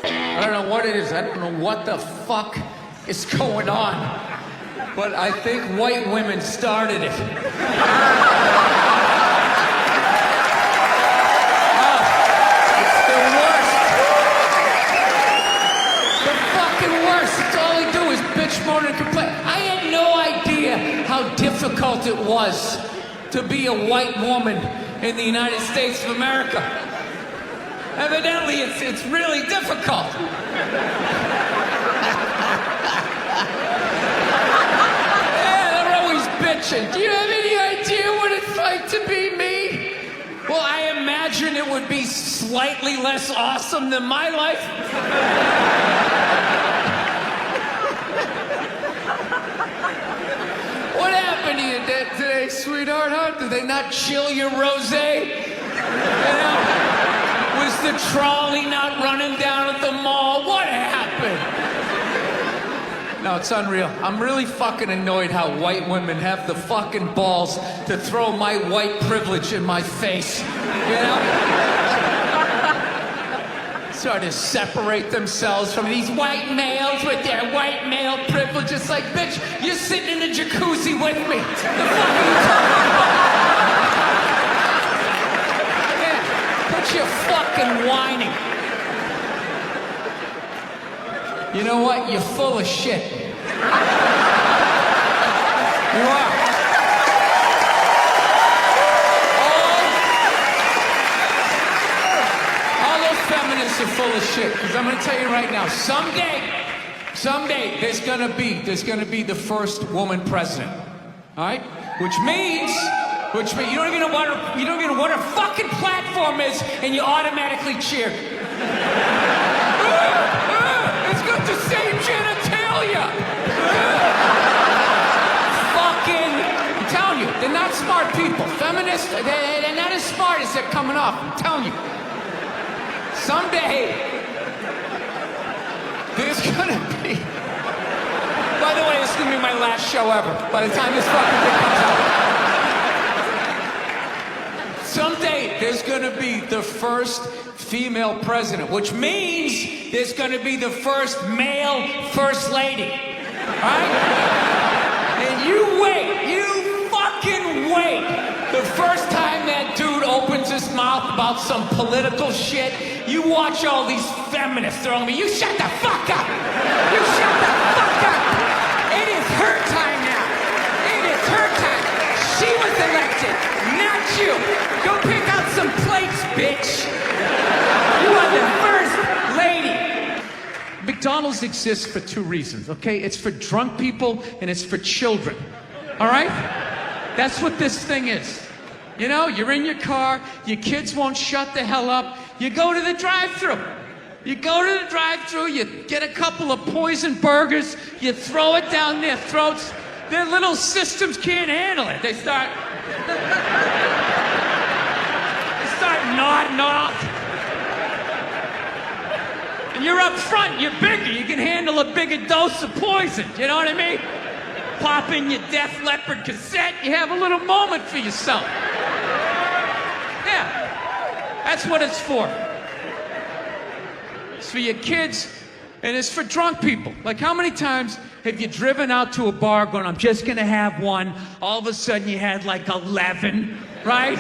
I don't know what it is. I don't know what the fuck is going on. But I think white women started it. Moan and complain. I had no idea how difficult it was to be a white woman in the United States of America. Evidently, it's really difficult. Yeah, they're always bitching. Do you have any idea what it's like to be me? Well, I imagine it would be slightly less awesome than my life. What happened to you today, sweetheart? Huh? Did they not chill your rosé? You know? Was the trolley not running down at the mall? What happened? No, it's unreal. I'm really fucking annoyed how white women have the fucking balls to throw my white privilege in my face. You know? Sort of separate themselves from these white males with their white male privilege. It's like, bitch, you're sitting in the jacuzzi with me. The fuck are you talking about? Yeah, but you're fucking whining. You know what? You're full of shit. You are. All those feminists are full of shit. Because I'm going to tell you right now, someday, there's gonna be the first woman president. All right? Which means you don't even know what her fucking platform is, and you automatically cheer. It's got the same genitalia. Fucking, I'm telling you, they're not smart people. Feminists, they're not as smart as they're coming off. I'm telling you. Someday, there's gonna be. By the way, this is gonna be my last show ever. By the time this fucking thing comes out. Someday, there's gonna be the first female president, which means there's gonna be the first male first lady. Right? And you wait, you fucking wait. The first time that dude opens his mouth about some political shit, you watch all these feminists throwing me, you shut the fuck up! You shut the fuck up! It is her time now. It is her time. She was elected, not you. Go pick out some plates, bitch. You are the first lady. McDonald's exists for two reasons, okay? It's for drunk people and it's for children. All right? That's what this thing is. You know, you're in your car, your kids won't shut the hell up. You go to the drive-thru. You go to the drive-thru, you get a couple of poison burgers, you throw it down their throats. Their little systems can't handle it. They start nodding off. And you're up front, you're bigger, you can handle a bigger dose of poison, you know what I mean? Pop in your Def Leppard cassette, you have a little moment for yourself. Yeah, that's what it's for. It's for your kids, and it's for drunk people. Like, how many times have you driven out to a bar going, I'm just gonna have one, all of a sudden you had like 11, right?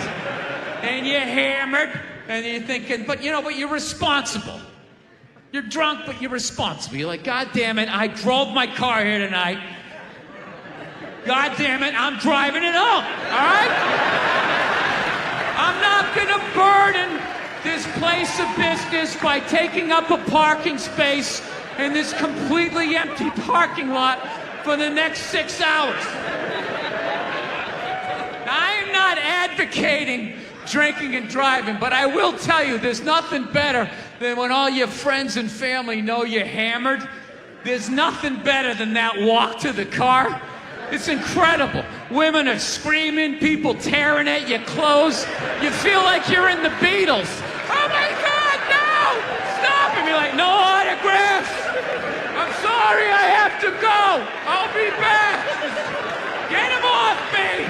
And you're hammered, and you're thinking, but you're responsible. You're drunk, but you're responsible. You're like, God damn it, I drove my car here tonight. God damn it, I'm driving it home, all right? I'm not gonna burden this place of business by taking up a parking space in this completely empty parking lot for the next 6 hours. Now, I am not advocating drinking and driving, but I will tell you, there's nothing better than when all your friends and family know you're hammered. There's nothing better than that walk to the car. It's incredible. Women are screaming, people tearing at your clothes. You feel like you're in the Beatles. Oh my God, no! Stop! And you're like, no autographs! I'm sorry, I have to go! I'll be back! Get him off me!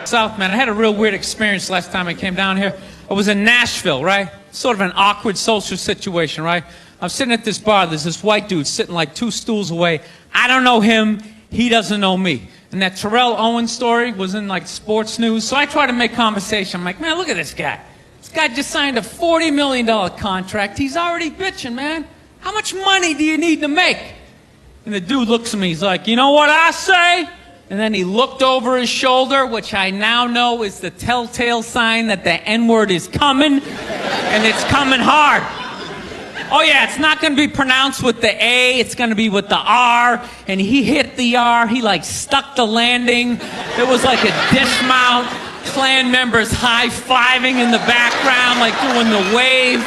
South, man, I had a real weird experience last time I came down here. I was in Nashville, right? Sort of an awkward social situation, right? I'm sitting at this bar, there's this white dude sitting like 2 stools away. I don't know him, he doesn't know me. And that Terrell Owens story was in like sports news, so I try to make conversation. I'm like, man, look at this guy. This guy just signed a $40 million contract. He's already bitching, man. How much money do you need to make? And the dude looks at me, he's like, you know what I say? And then he looked over his shoulder, which I now know is the telltale sign that the N-word is coming, and it's coming hard. Oh yeah, it's not gonna be pronounced with the A, it's gonna be with the R, and he hit the R, he like stuck the landing. It was like a dismount, Klan members high-fiving in the background, like doing the wave.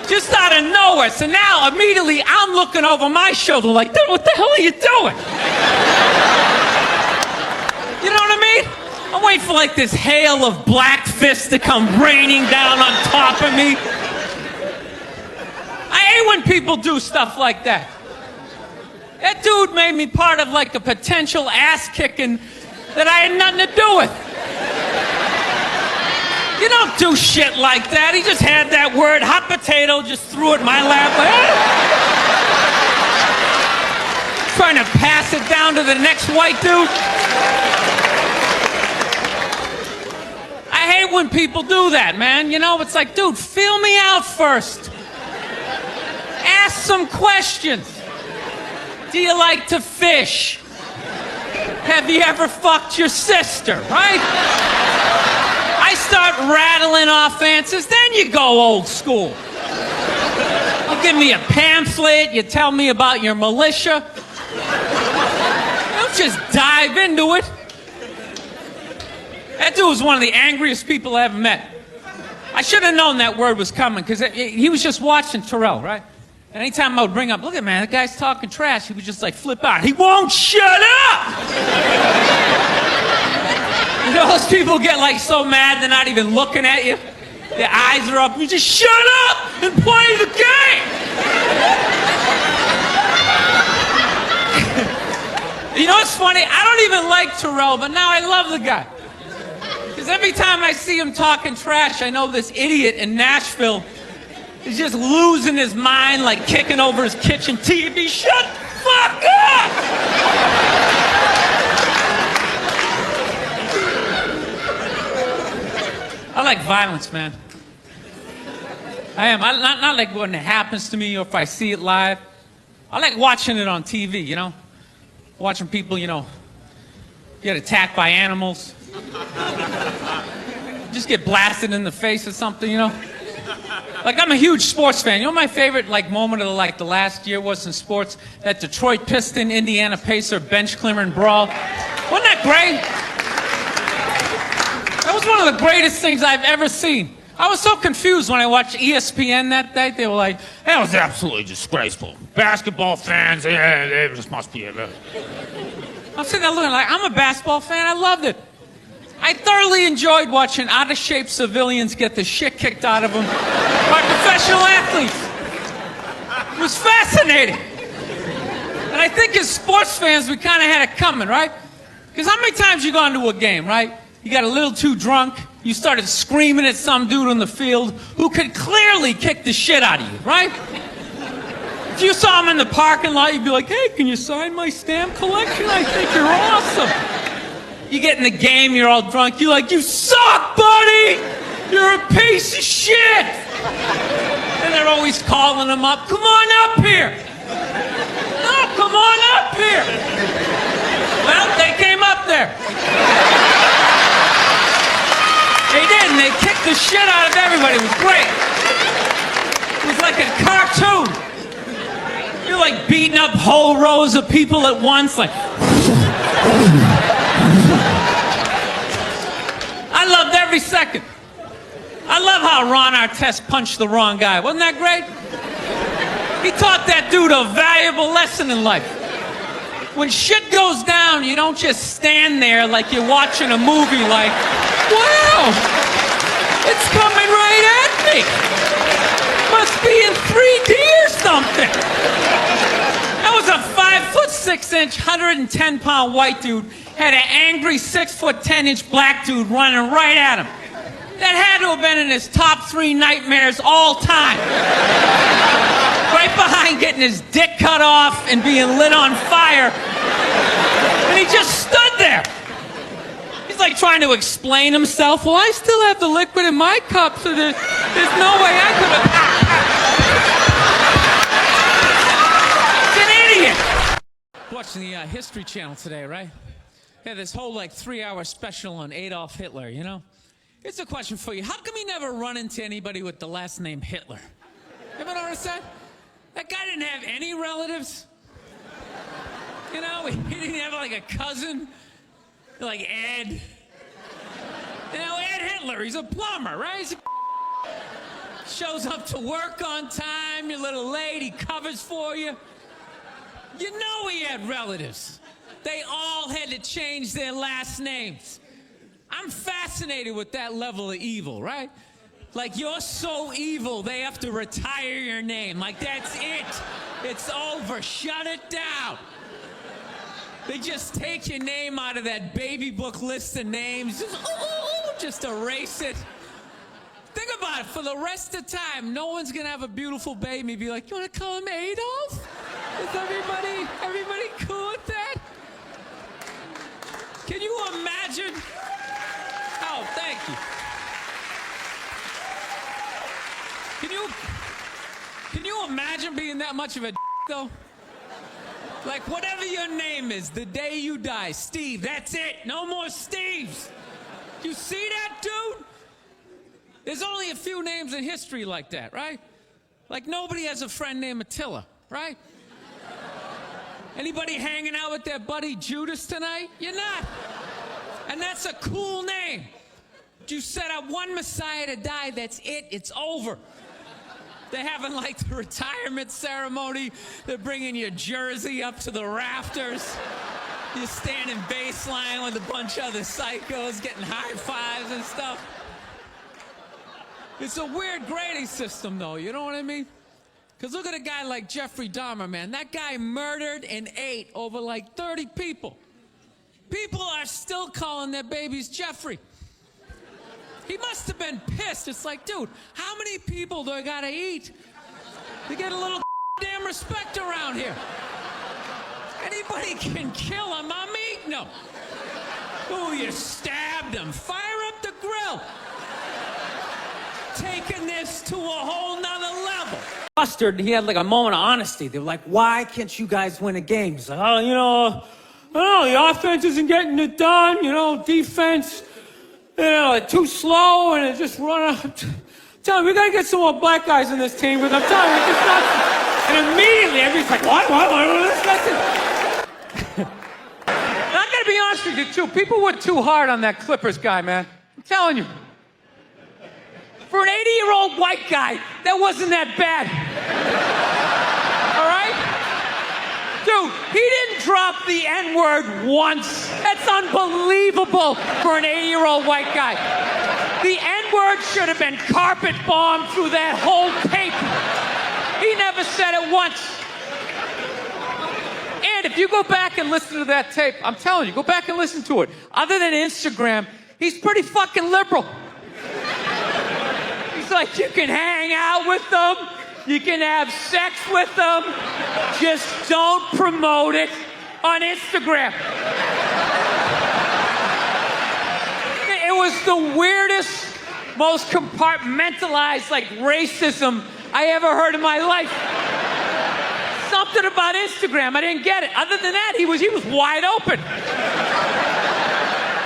Just out of nowhere. So now, immediately, I'm looking over my shoulder like, dude, what the hell are you doing? You know what I mean? I'm waiting for like this hail of black fists to come raining down on top of me. I hate when people do stuff like that. That dude made me part of like a potential ass kicking that I had nothing to do with. You don't do shit like that. He just had that word, hot potato, just threw it in my lap. Like, trying to pass it down to the next white dude. I hate when people do that, man. You know, it's like, dude, feel me out first. Ask some questions. Do you like to fish? Have you ever fucked your sister, right? I start rattling off answers, then you go old school. You give me a pamphlet, you tell me about your militia. Don't just dive into it. That dude was one of the angriest people I ever met. I should have known that word was coming, because he was just watching Terrell, right? And anytime I would bring up, look at man, that guy's talking trash, he would just like flip out. He won't shut up! You know, those people get like so mad they're not even looking at you. Their eyes are up. You just shut up and play the game! You know what's funny? I don't even like Terrell, but now I love the guy. Because every time I see him talking trash, I know this idiot in Nashville is just losing his mind, like kicking over his kitchen TV. Shut the fuck up! I like violence, man. I am. Not like when it happens to me or if I see it live. I like watching it on TV, you know? Watching people, you know, get attacked by animals. Just get blasted in the face or something, you know? Like, I'm a huge sports fan. You know what my favorite, like, moment of, like, the last year was in sports? That Detroit Piston, Indiana Pacer bench clearing brawl. Wasn't that great? That was one of the greatest things I've ever seen. I was so confused when I watched ESPN that day. They were like, that was absolutely disgraceful. Basketball fans, they just must be... I'm sitting there looking like, I'm a basketball fan. I loved it. I thoroughly enjoyed watching out-of-shape civilians get the shit kicked out of them by professional athletes. It was fascinating. And I think as sports fans, we kind of had it coming, right? Because how many times you gone to a game, right? You got a little too drunk, you started screaming at some dude on the field who could clearly kick the shit out of you, right? If you saw him in the parking lot, you'd be like, hey, can you sign my stamp collection? I think you're awesome. You get in the game, you're all drunk, you're like, you suck, buddy! You're a piece of shit! And they're always calling them up, come on up here! No, come on up here! Well, they came up there. They did, and they kicked the shit out of everybody. It was great. It was like a cartoon. You're like beating up whole rows of people at once, like... I loved every second. I love how Ron Artest punched the wrong guy. Wasn't that great? He taught that dude a valuable lesson in life. When shit goes down, you don't just stand there like you're watching a movie like, wow, it's coming right at me. Must be in 3D or something. That was a 5'6", 110-pound white dude had an angry 6'10" black dude running right at him. That had to have been in his top 3 nightmares all time. Right behind getting his dick cut off and being lit on fire. And he just stood there. He's like trying to explain himself. Well, I still have the liquid in my cup, so there's no way I could have... It's an idiot. Watching the History Channel today, right? They had this whole like 3-hour special on Adolf Hitler, you know? Here's a question for you. How come he never run into anybody with the last name Hitler? Ever notice that? That guy didn't have any relatives. You know, he didn't have like a cousin, like Ed. You know, Ed Hitler, he's a plumber, right? He's shows up to work on time, you're a little late, he covers for you. You know he had relatives. They all had to change their last names. I'm fascinated with that level of evil, right? Like, you're so evil, they have to retire your name. Like, that's it. It's over. Shut it down. They just take your name out of that baby book list of names. Just erase it. Think about it. For the rest of the time, no one's going to have a beautiful baby and be like, you want to call him Adolf? Is everybody cool with that? Can you imagine? Oh, thank you. imagine being that much of a though? Like, whatever your name is, the day you die, Steve, that's it. No more Steves. You see that, dude? There's only a few names in history like that, right? Like, nobody has a friend named Attila, right? Anybody hanging out with their buddy Judas tonight? You're not. And that's a cool name. You set up one Messiah to die, that's it, it's over. They're having like the retirement ceremony. They're bringing your jersey up to the rafters. You're standing baseline with a bunch of other psychos getting high fives and stuff. It's a weird grading system, though, you know what I mean? Because look at a guy like Jeffrey Dahmer, man. That guy murdered and ate over like 30 people. People are still calling their babies Jeffrey. He must have been pissed. It's like, dude, how many people do I gotta eat to get a little damn respect around here? Anybody can kill him, I'm eating him. Oh, you stabbed him. Fire up the grill. Taking this to a whole nother level. Mustard, he had like a moment of honesty. They were like, why can't you guys win a game? He's like, oh, you know, I don't know, the offense isn't getting it done, you know, defense, you know, too slow, and it just run out. Tell me, we gotta get some more black guys in this team, because I'm telling you, it's just not. And immediately, everybody's like, what? Listen. I gotta be honest with you, too. People were too hard on that Clippers guy, man. I'm telling you. For an 80-year-old white guy, that wasn't that bad. All right? Dude, he didn't drop the N-word once. That's unbelievable for an 80-year-old white guy. The N-word should have been carpet bombed through that whole tape. He never said it once. And if you go back and listen to that tape, I'm telling you, go back and listen to it. Other than Instagram, he's pretty fucking liberal. He's like, you can hang out with them, you can have sex with them, just don't promote it on Instagram. It was the weirdest, most compartmentalized, like, racism I ever heard in my life. Something about Instagram, I didn't get it. Other than that, he was wide open.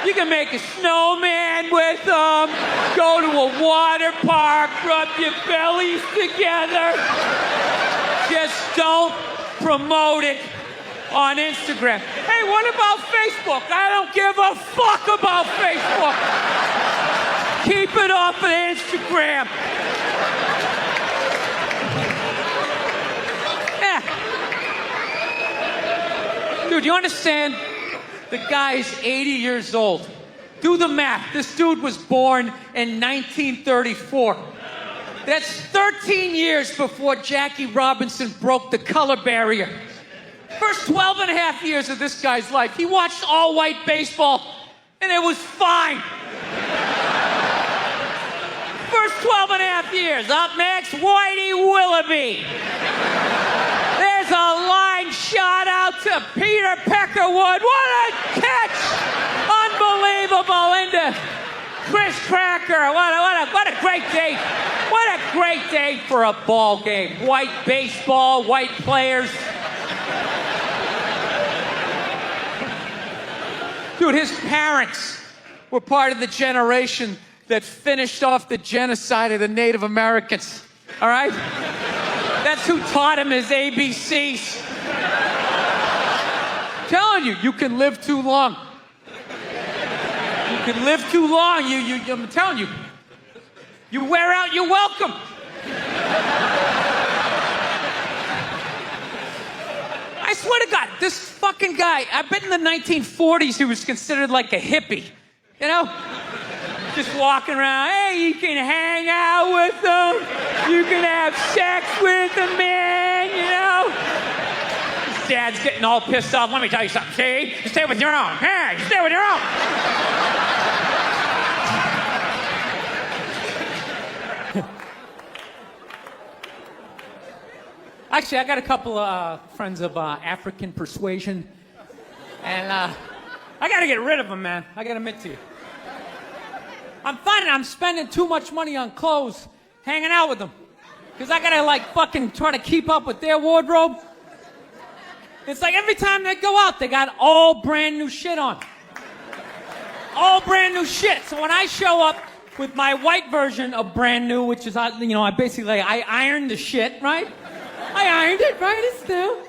You can make a snowman with them, go to a water park, rub your bellies together. Just don't promote it on Instagram. Hey, what about Facebook? I don't give a fuck about Facebook. Keep it off of Instagram. Yeah. Dude, you understand? The guy's 80 years old. Do the math. This dude was born in 1934. That's 13 years before Jackie Robinson broke the color barrier. First 12 and a half years of this guy's life, he watched all-white baseball, and it was fine. First 12 and a half years. Up next, Whitey Willoughby. There's a line shot out to Peter Peckerwood. What a catch! Unbelievable into Chris Cracker. What a great day. What a great day for a ball game. White baseball, white players. Dude, his parents were part of the generation that finished off the genocide of the Native Americans. All right? That's who taught him his ABCs. Telling you, you can live too long. You can live too long. I'm telling you, you wear out your welcome. I swear to God, this fucking guy, I bet in the 1940s he was considered like a hippie, you know? Just walking around, hey, you can hang out with them, you can have sex with them, man, you know? His dad's getting all pissed off. Let me tell you something, see? You stay with your own. Hey, you stay with your own. Actually, I got a couple of friends of African persuasion, and I got to get rid of them, man. I got to admit to you. I'm finding I'm spending too much money on clothes hanging out with them. Because I gotta like fucking try to keep up with their wardrobe. It's like every time they go out, they got all brand new shit on. All brand new shit. So when I show up with my white version of brand new, which is, I basically, I ironed the shit, right? I ironed it, right? It's new.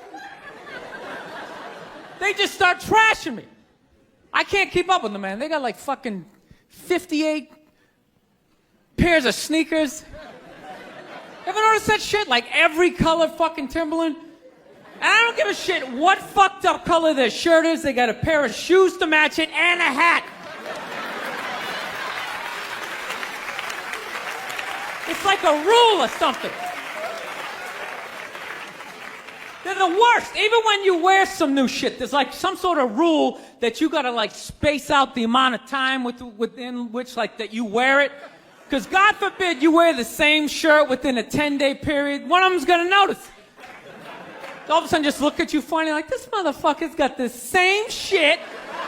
They just start trashing me. I can't keep up with them, man. They got like fucking 58 pairs of sneakers. Ever notice that shit? Like every color fucking Timberland? And I don't give a shit what fucked up color their shirt is. They got a pair of shoes to match it and a hat. It's like a rule or something. They're the worst. Even when you wear some new shit, there's like some sort of rule that you gotta like space out the amount of time within which like that you wear it. Because God forbid you wear the same shirt within a 10-day period, one of them's gonna notice. All of a sudden just look at you funny like, this motherfucker's got the same shit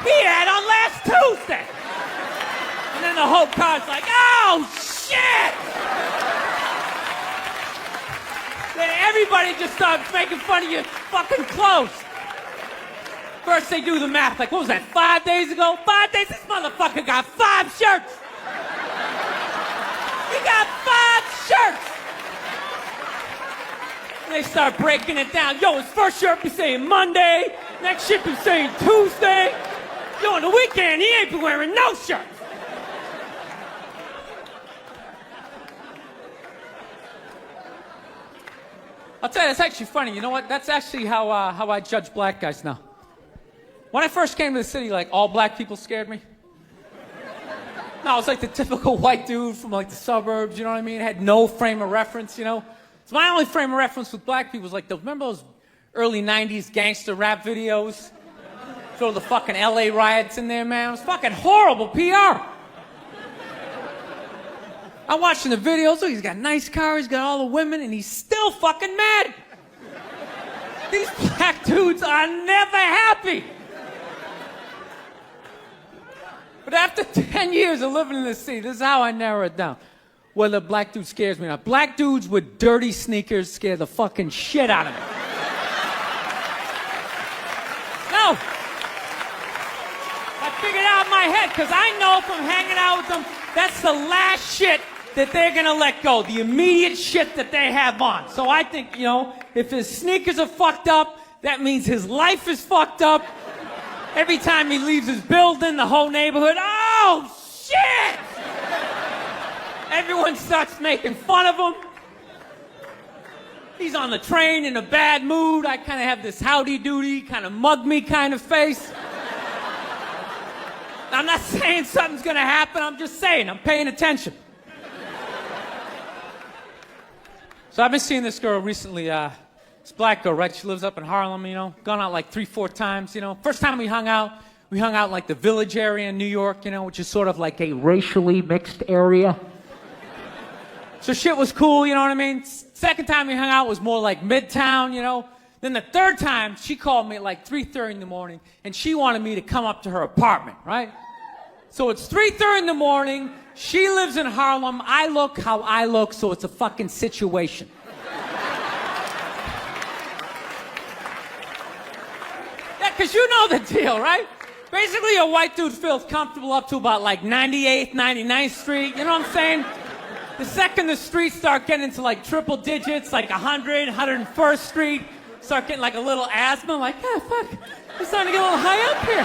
he had on last Tuesday. And then the whole car's like, oh shit! Then everybody just starts making fun of your fucking clothes. First they do the math, like what was that, 5 days ago? 5 days, this motherfucker got 5 shirts! He got 5 shirts! And they start breaking it down. Yo, his first shirt be saying Monday, next shirt be saying Tuesday. Yo, on the weekend, he ain't been wearing no shirts. I'll tell you, it's actually funny. You know what? That's actually how I judge black guys now. When I first came to the city, like, all black people scared me. No, I was like the typical white dude from like the suburbs, you know what I mean? Had no frame of reference, you know? So my only frame of reference with black people was like, remember those early 90s gangster rap videos? Throw the fucking LA riots in there, man. It was fucking horrible PR. I'm watching the videos, oh, he's got a nice car, he's got all the women, and he's still fucking mad. These black dudes are never happy. But after 10 years of living in this city, this is how I narrow it down. Whether a black dude scares me or not. Black dudes with dirty sneakers scare the fucking shit out of me. No. I figured out in my head, because I know if I'm hanging out with them, that's the last shit that they're gonna let go. The immediate shit that they have on. So I think, you know, if his sneakers are fucked up, that means his life is fucked up. Every time he leaves his building, the whole neighborhood, oh, shit! Everyone starts making fun of him. He's on the train in a bad mood. I kind of have this howdy-doody, kind of mug-me kind of face. I'm not saying something's gonna happen, I'm just saying, I'm paying attention. So I've been seeing this girl recently, this black girl, right? She lives up in Harlem, you know, gone out like 3-4 times, you know. First time we hung out like the Village area in New York, you know, which is sort of like a racially mixed area. So shit was cool, you know what I mean? Second time we hung out was more like Midtown, you know. Then the third time, she called me at like 3:30 in the morning, and she wanted me to come up to her apartment, right? So it's 3:30 in the morning, she lives in Harlem, I look how I look, so it's a fucking situation. Yeah, because you know the deal, right? Basically, a white dude feels comfortable up to about like 98th, 99th Street, you know what I'm saying? The second the streets start getting into like triple digits, like 100, 101st Street, start getting like a little asthma, like, yeah, fuck, it's starting to get a little high up here.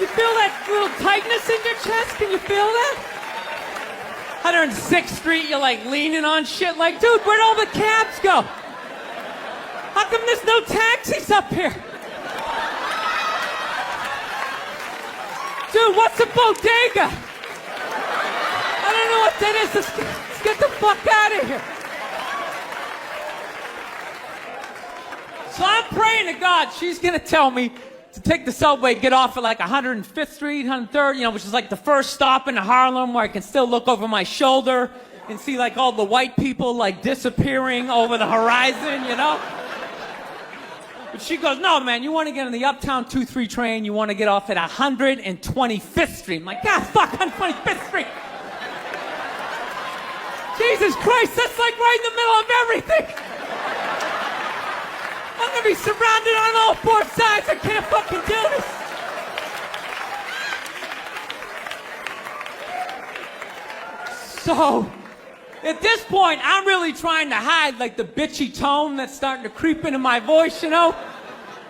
You feel that little tightness in your chest? Can you feel that? 106th Street, you're like leaning on shit like, dude, where'd all the cabs go? How come there's no taxis up here? Dude, what's a bodega? I don't know what that is. Let's get the fuck out of here. So I'm praying to God she's gonna tell me to take the subway, get off at like 105th Street, 103rd, you know, which is like the first stop in Harlem where I can still look over my shoulder and see like all the white people like disappearing over the horizon, you know? But she goes, no, man, you want to get on the Uptown 2-3 train, you want to get off at 125th Street. I'm like, God, fuck, 125th Street. Jesus Christ, that's like right in the middle of everything. I'm gonna be surrounded on all four sides. I can't fucking do this. So, at this point, I'm really trying to hide like the bitchy tone that's starting to creep into my voice, you know?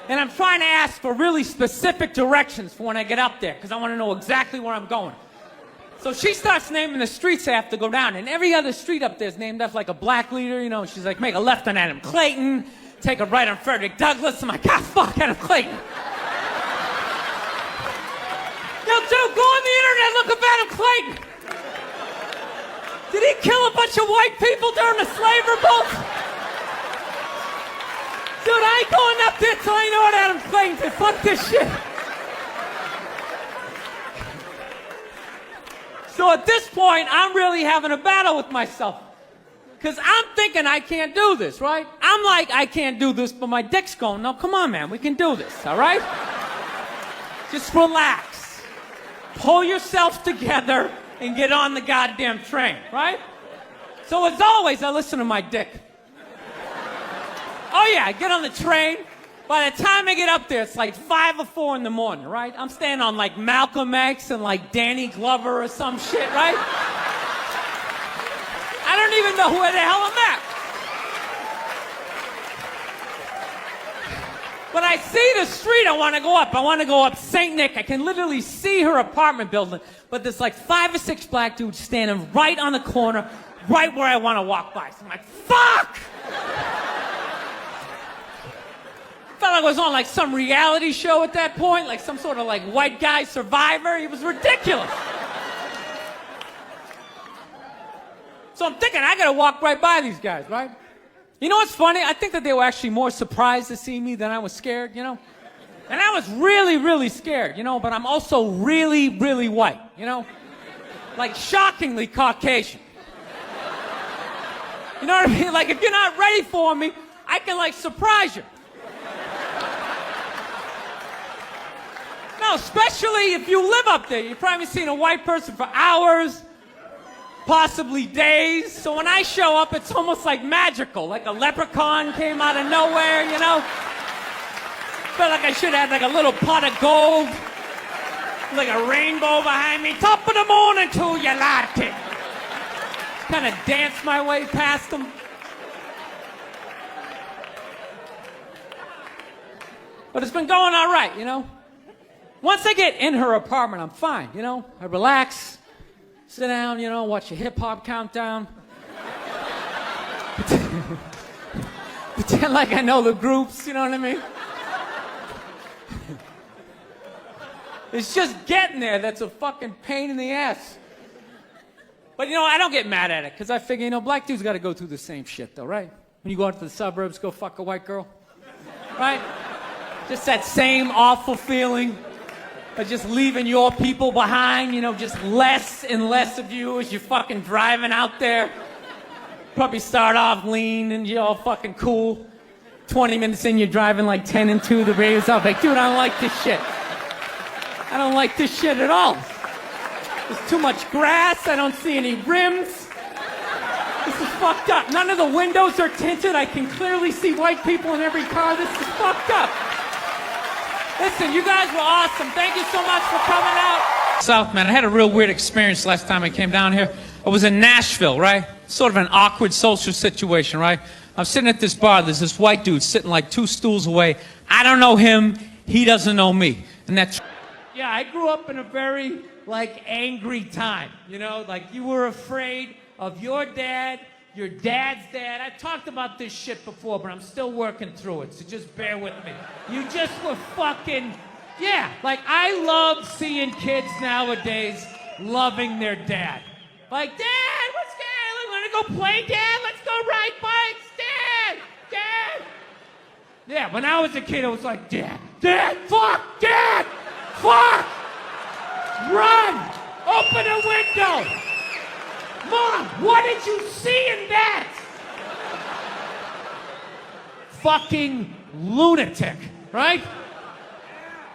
And I'm trying to ask for really specific directions for when I get up there, because I want to know exactly where I'm going. So she starts naming the streets I have to go down, and every other street up there is named after like a black leader, you know? She's like, make a left on Adam Clayton, take a right on Frederick Douglass. I'm like, ah, fuck, Adam Clayton. Yo, dude, go on the internet, look up Adam Clayton. Did he kill a bunch of white people during the slave revolt? Dude, I ain't going up there till I know what Adam Clayton did. Fuck this shit. So at this point, I'm really having a battle with myself. Because I'm thinking I can't do this, right? I'm like, I can't do this, but my dick's going, no, come on, man, we can do this, all right? Just relax. Pull yourself together and get on the goddamn train, right? So as always, I listen to my dick. Oh yeah, I get on the train. By the time I get up there, it's like 5 or 4 in the morning, right? I'm staying on like Malcolm X and like Danny Glover or some shit, right? I don't even know where the hell I'm at. But I see the street I want to go up. I want to go up St. Nick. I can literally see her apartment building. But there's like 5 or 6 black dudes standing right on the corner, right where I want to walk by. So I'm like, fuck! Felt like I was on like some reality show at that point, like some sort of like white guy survivor. It was ridiculous. So I'm thinking, I gotta walk right by these guys, right? You know what's funny? I think that they were actually more surprised to see me than I was scared, you know? And I was really, really scared, you know, but I'm also really, really white, you know? Like shockingly Caucasian. You know what I mean? Like if you're not ready for me, I can like surprise you. No, especially if you live up there. You've probably seen a white person for hours, possibly days. So when I show up, it's almost like magical, like a leprechaun came out of nowhere, you know? Felt like I should have like a little pot of gold, like a rainbow behind me. Top of the morning to you, latte. Kind of dance my way past them. But it's been going all right, you know? Once I get in her apartment, I'm fine, you know? I relax, sit down, you know, watch a hip-hop countdown. Pretend like I know the groups, you know what I mean? It's just getting there that's a fucking pain in the ass. But, you know, I don't get mad at it, because I figure, you know, black dudes got to go through the same shit, though, right? When you go out to the suburbs, go fuck a white girl, right? Just that same awful feeling of just leaving your people behind, you know, just less and less of you as you're fucking driving out there. Probably start off lean and you're all fucking cool. 20 minutes in, you're driving like 10 and 2, the radio's off. Like, dude, I don't like this shit. I don't like this shit at all. There's too much grass, I don't see any rims. This is fucked up. None of the windows are tinted. I can clearly see white people in every car. This is fucked up. Listen, you guys were awesome. Thank you so much for coming out. South, man, I had a real weird experience last time I came down here. I was in Nashville, right? Sort of an awkward social situation, right? I'm sitting at this bar. There's this white dude sitting like 2 stools away. I don't know him. He doesn't know me. And that's... Yeah, I grew up in a very, like, angry time. You know, like you were afraid of your dad's dad. I've talked about this shit before, but I'm still working through it, so just bear with me. You just were fucking, yeah, like I love seeing kids nowadays loving their dad. Like, Dad, what's good? Want to go play, Dad? Let's go ride bikes, Dad! Dad! Yeah, when I was a kid, it was like, Dad, fuck, Dad, fuck! Run! Open a window! Mom, what did you see in that? Fucking lunatic, right?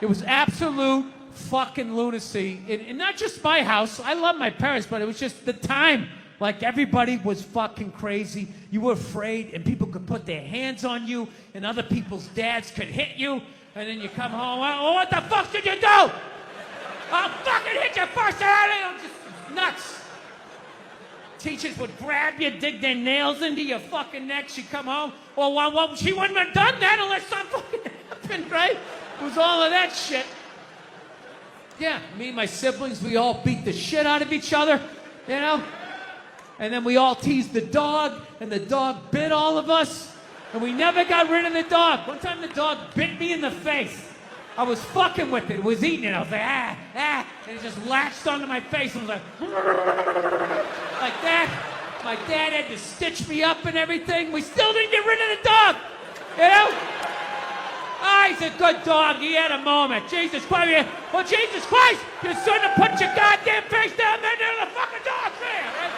It was absolute fucking lunacy. And not just my house. I love my parents, but it was just the time Like everybody was fucking crazy. You were afraid, and people could put their hands on you, and other people's dads could hit you, and then you come home, well, what the fuck did you do? I'll fucking hit you first, I'm just nuts. Teachers would grab you, dig their nails into your fucking neck. She'd come home. Well, she wouldn't have done that unless something fucking happened, right? It was all of that shit. Yeah, me and my siblings, we all beat the shit out of each other, you know? And then we all teased the dog, and the dog bit all of us, and we never got rid of the dog. One time the dog bit me in the face. I was fucking with it. It was eating it. I was like, and it just latched onto my face and was like that. My dad had to stitch me up and everything. We still didn't get rid of the dog, you know? Oh, he's a good dog. He had a moment. Jesus Christ. Well, Jesus Christ, you shouldn't have put your goddamn face down there near the fucking dog there, right?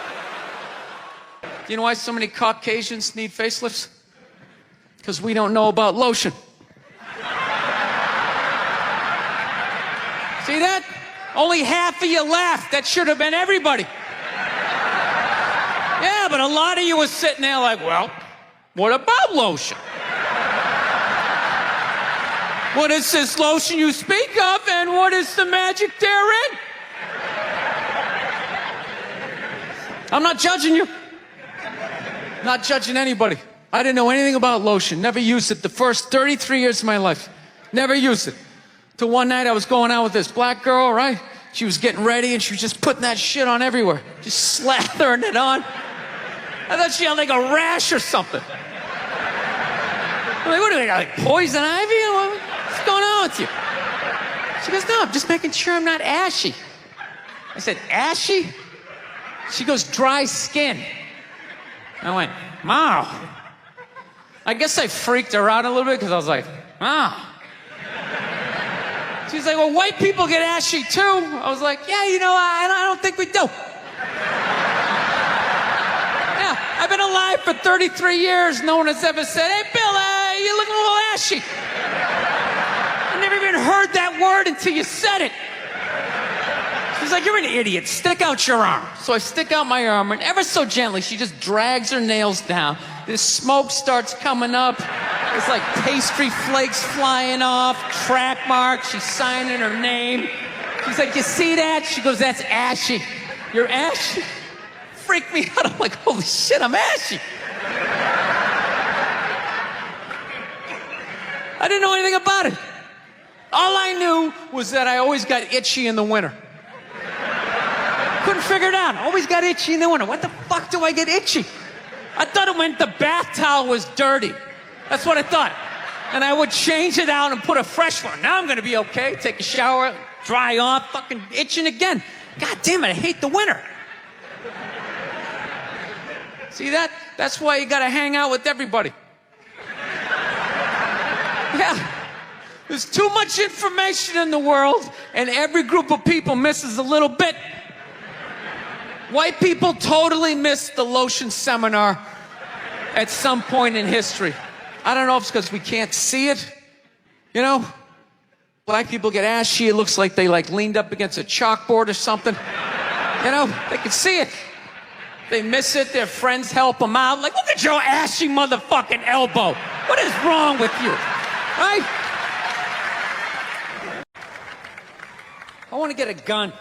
Do you know why so many Caucasians need facelifts? Because we don't know about lotion. See that? Only half of you laughed. That should have been everybody. Yeah, but a lot of you were sitting there like, well, what about lotion? What is this lotion you speak of, and what is the magic therein? I'm not judging you. Not judging anybody. I didn't know anything about lotion. Never used it the first 33 years of my life. Never used it. Till one night I was going out with this black girl, right? She was getting ready and she was just putting that shit on everywhere. Just slathering it on. I thought she had like a rash or something. I'm like, what do we got, like poison ivy? What's going on with you? She goes, no, I'm just making sure I'm not ashy. I said, ashy? She goes, dry skin. I went, wow. I guess I freaked her out a little bit because I was like, wow. She's like, well, white people get ashy too. I was like, yeah, you know, I don't think we do. Yeah, I've been alive for 33 years. No one has ever said, hey, Bill, you look a little ashy. I never even heard that word until you said it. She's like, you're an idiot. Stick out your arm. So I stick out my arm, and ever so gently, she just drags her nails down. This smoke starts coming up. It's like pastry flakes flying off, track marks. She's signing her name. She's like, you see that? She goes, that's ashy. You're ashy? Freaked me out. I'm like, holy shit, I'm ashy. I didn't know anything about it. All I knew was that I always got itchy in the winter. Couldn't figure it out. Always got itchy in the winter. What the fuck do I get itchy? I thought it meant the bath towel was dirty. That's what I thought. And I would change it out and put a fresh one. Now I'm gonna be okay. Take a shower, dry off, fucking itching again. God damn it, I hate the winter. See that? That's why you gotta hang out with everybody. Yeah. There's too much information in the world, and every group of people misses a little bit. White people totally missed the lotion seminar at some point in history. I don't know if it's because we can't see it. You know? Black people get ashy. It looks like they leaned up against a chalkboard or something. You know? They can see it. They miss it. Their friends help them out. Like, look at your ashy motherfucking elbow. What is wrong with you? Right? I want to get a gun.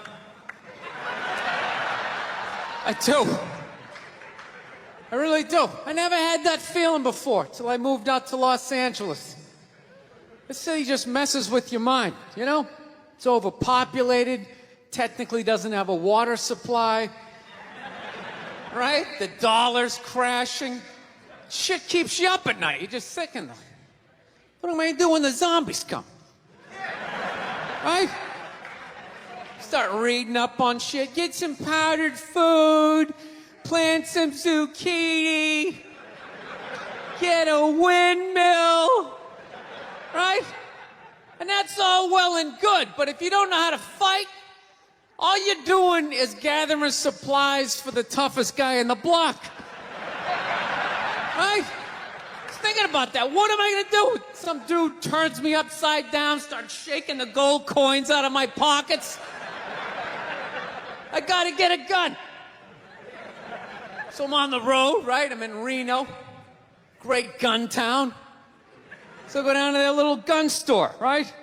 I do. I really do. I never had that feeling before till I moved out to Los Angeles. This city just messes with your mind, you know? It's overpopulated, technically doesn't have a water supply, right? The dollar's crashing. Shit keeps you up at night. You're just thinking, what am I gonna do when the zombies come? Right? Start reading up on shit. Get some powdered food. Plant some zucchini. Get a windmill. Right? And that's all well and good. But if you don't know how to fight, all you're doing is gathering supplies for the toughest guy in the block. Right? Just thinking about that. What am I going to do? Some dude turns me upside down, starts shaking the gold coins out of my pockets. I got to get a gun. So I'm on the road, right? I'm in Reno, great gun town. So I go down to their little gun store, right?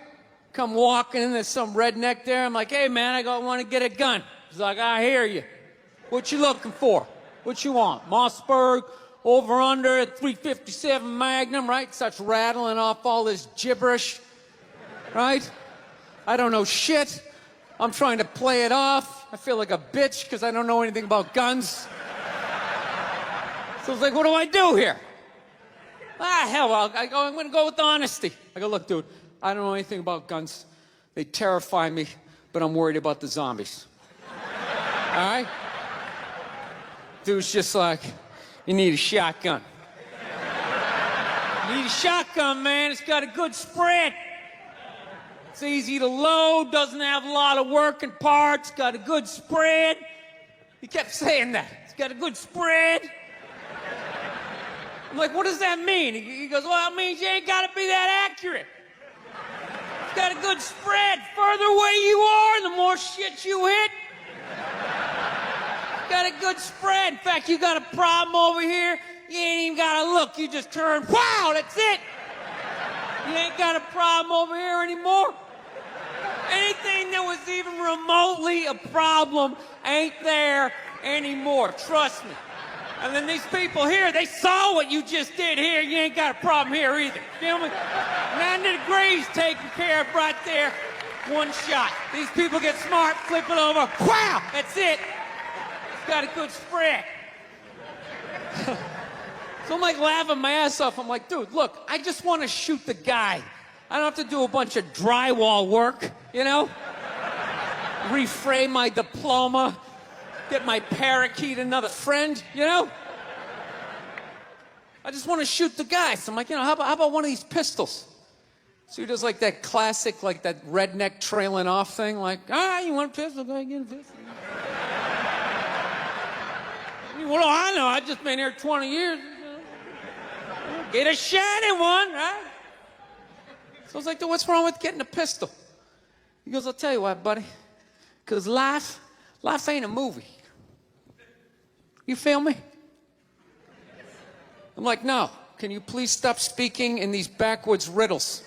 Come walking in, there's some redneck there. I'm like, hey, man, I want to get a gun. He's like, I hear you. What you looking for? What you want? Mossberg, over under at 357 Magnum, right? Starts rattling off all this gibberish, right? I don't know shit. I'm trying to play it off. I feel like a bitch because I don't know anything about guns. So I was like, what do I do here? Hell, I'm going to go with honesty. I go, look, dude, I don't know anything about guns. They terrify me, but I'm worried about the zombies. All right? Dude's just like, you need a shotgun. You need a shotgun, man. It's got a good spread. It's easy to load, doesn't have a lot of working parts, got a good spread. He kept saying that. It's got a good spread. I'm like, what does that mean? He goes, well, it means you ain't got to be that accurate. It's got a good spread. Further away you are, the more shit you hit. It's got a good spread. In fact, you got a problem over here, you ain't even got to look. You just turn, wow, that's it. You ain't got a problem over here anymore. Anything that was even remotely a problem ain't there anymore. Trust me. And then these people here, they saw what you just did here. You ain't got a problem here either. Feel me? 90 degrees taken care of right there. One shot. These people get smart, flip it over. Wow! That's it. It's got a good spread. So I'm like laughing my ass off. I'm like, dude, look, I just want to shoot the guy. I don't have to do a bunch of drywall work, you know? Reframe my diploma. Get my parakeet another friend, you know? I just want to shoot the guy. So I'm like, how about one of these pistols? So he does like that classic, like that redneck trailing off thing, like, you want a pistol? Go ahead, get a pistol. Well, I know, I've just been here 20 years. Get a shiny one, right? So I was like, dude, what's wrong with getting a pistol? He goes, I'll tell you what, buddy. Because life ain't a movie. You feel me? I'm like, no. Can you please stop speaking in these backwards riddles?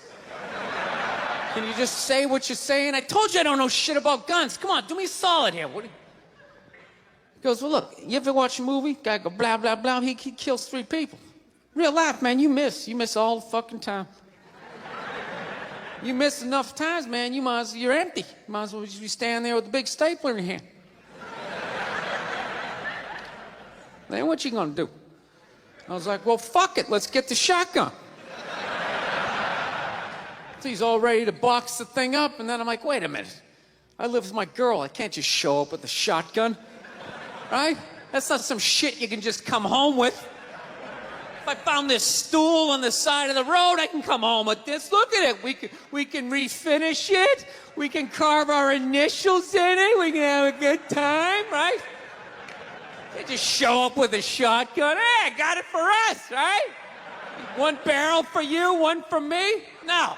Can you just say what you're saying? I told you I don't know shit about guns. Come on, do me a solid here. He goes, well, look, you ever watch a movie? Guy go, blah, blah, blah. He kills 3 people. Real life, man, you miss. You miss all the fucking time. You miss enough times, man, you're empty. You might as well just be standing there with a big stapler in your hand. Then what you gonna do? I was like, well, fuck it, let's get the shotgun. So he's all ready to box the thing up, and then I'm like, wait a minute. I live with my girl, I can't just show up with a shotgun, right? That's not some shit you can just come home with. If I found this stool on the side of the road, I can come home with this. Look at it. We can refinish it. We can carve our initials in it. We can have a good time, right? They just show up with a shotgun. Hey, I got it for us, right? One barrel for you, one for me? No.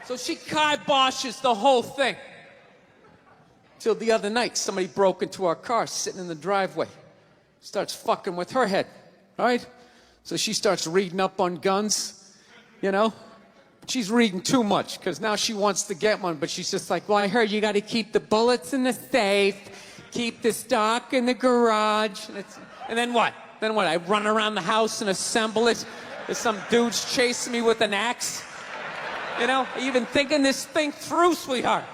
So she kiboshes the whole thing. Till the other night, somebody broke into our car sitting in the driveway. Starts fucking with her head, right? So she starts reading up on guns, you know? She's reading too much, because now she wants to get one, but she's just like, well, I heard you got to keep the bullets in the safe, keep the stock in the garage. And then what? Then what? I run around the house and assemble it? There's some dude's chasing me with an axe? You know? Are you even thinking this thing through, sweetheart?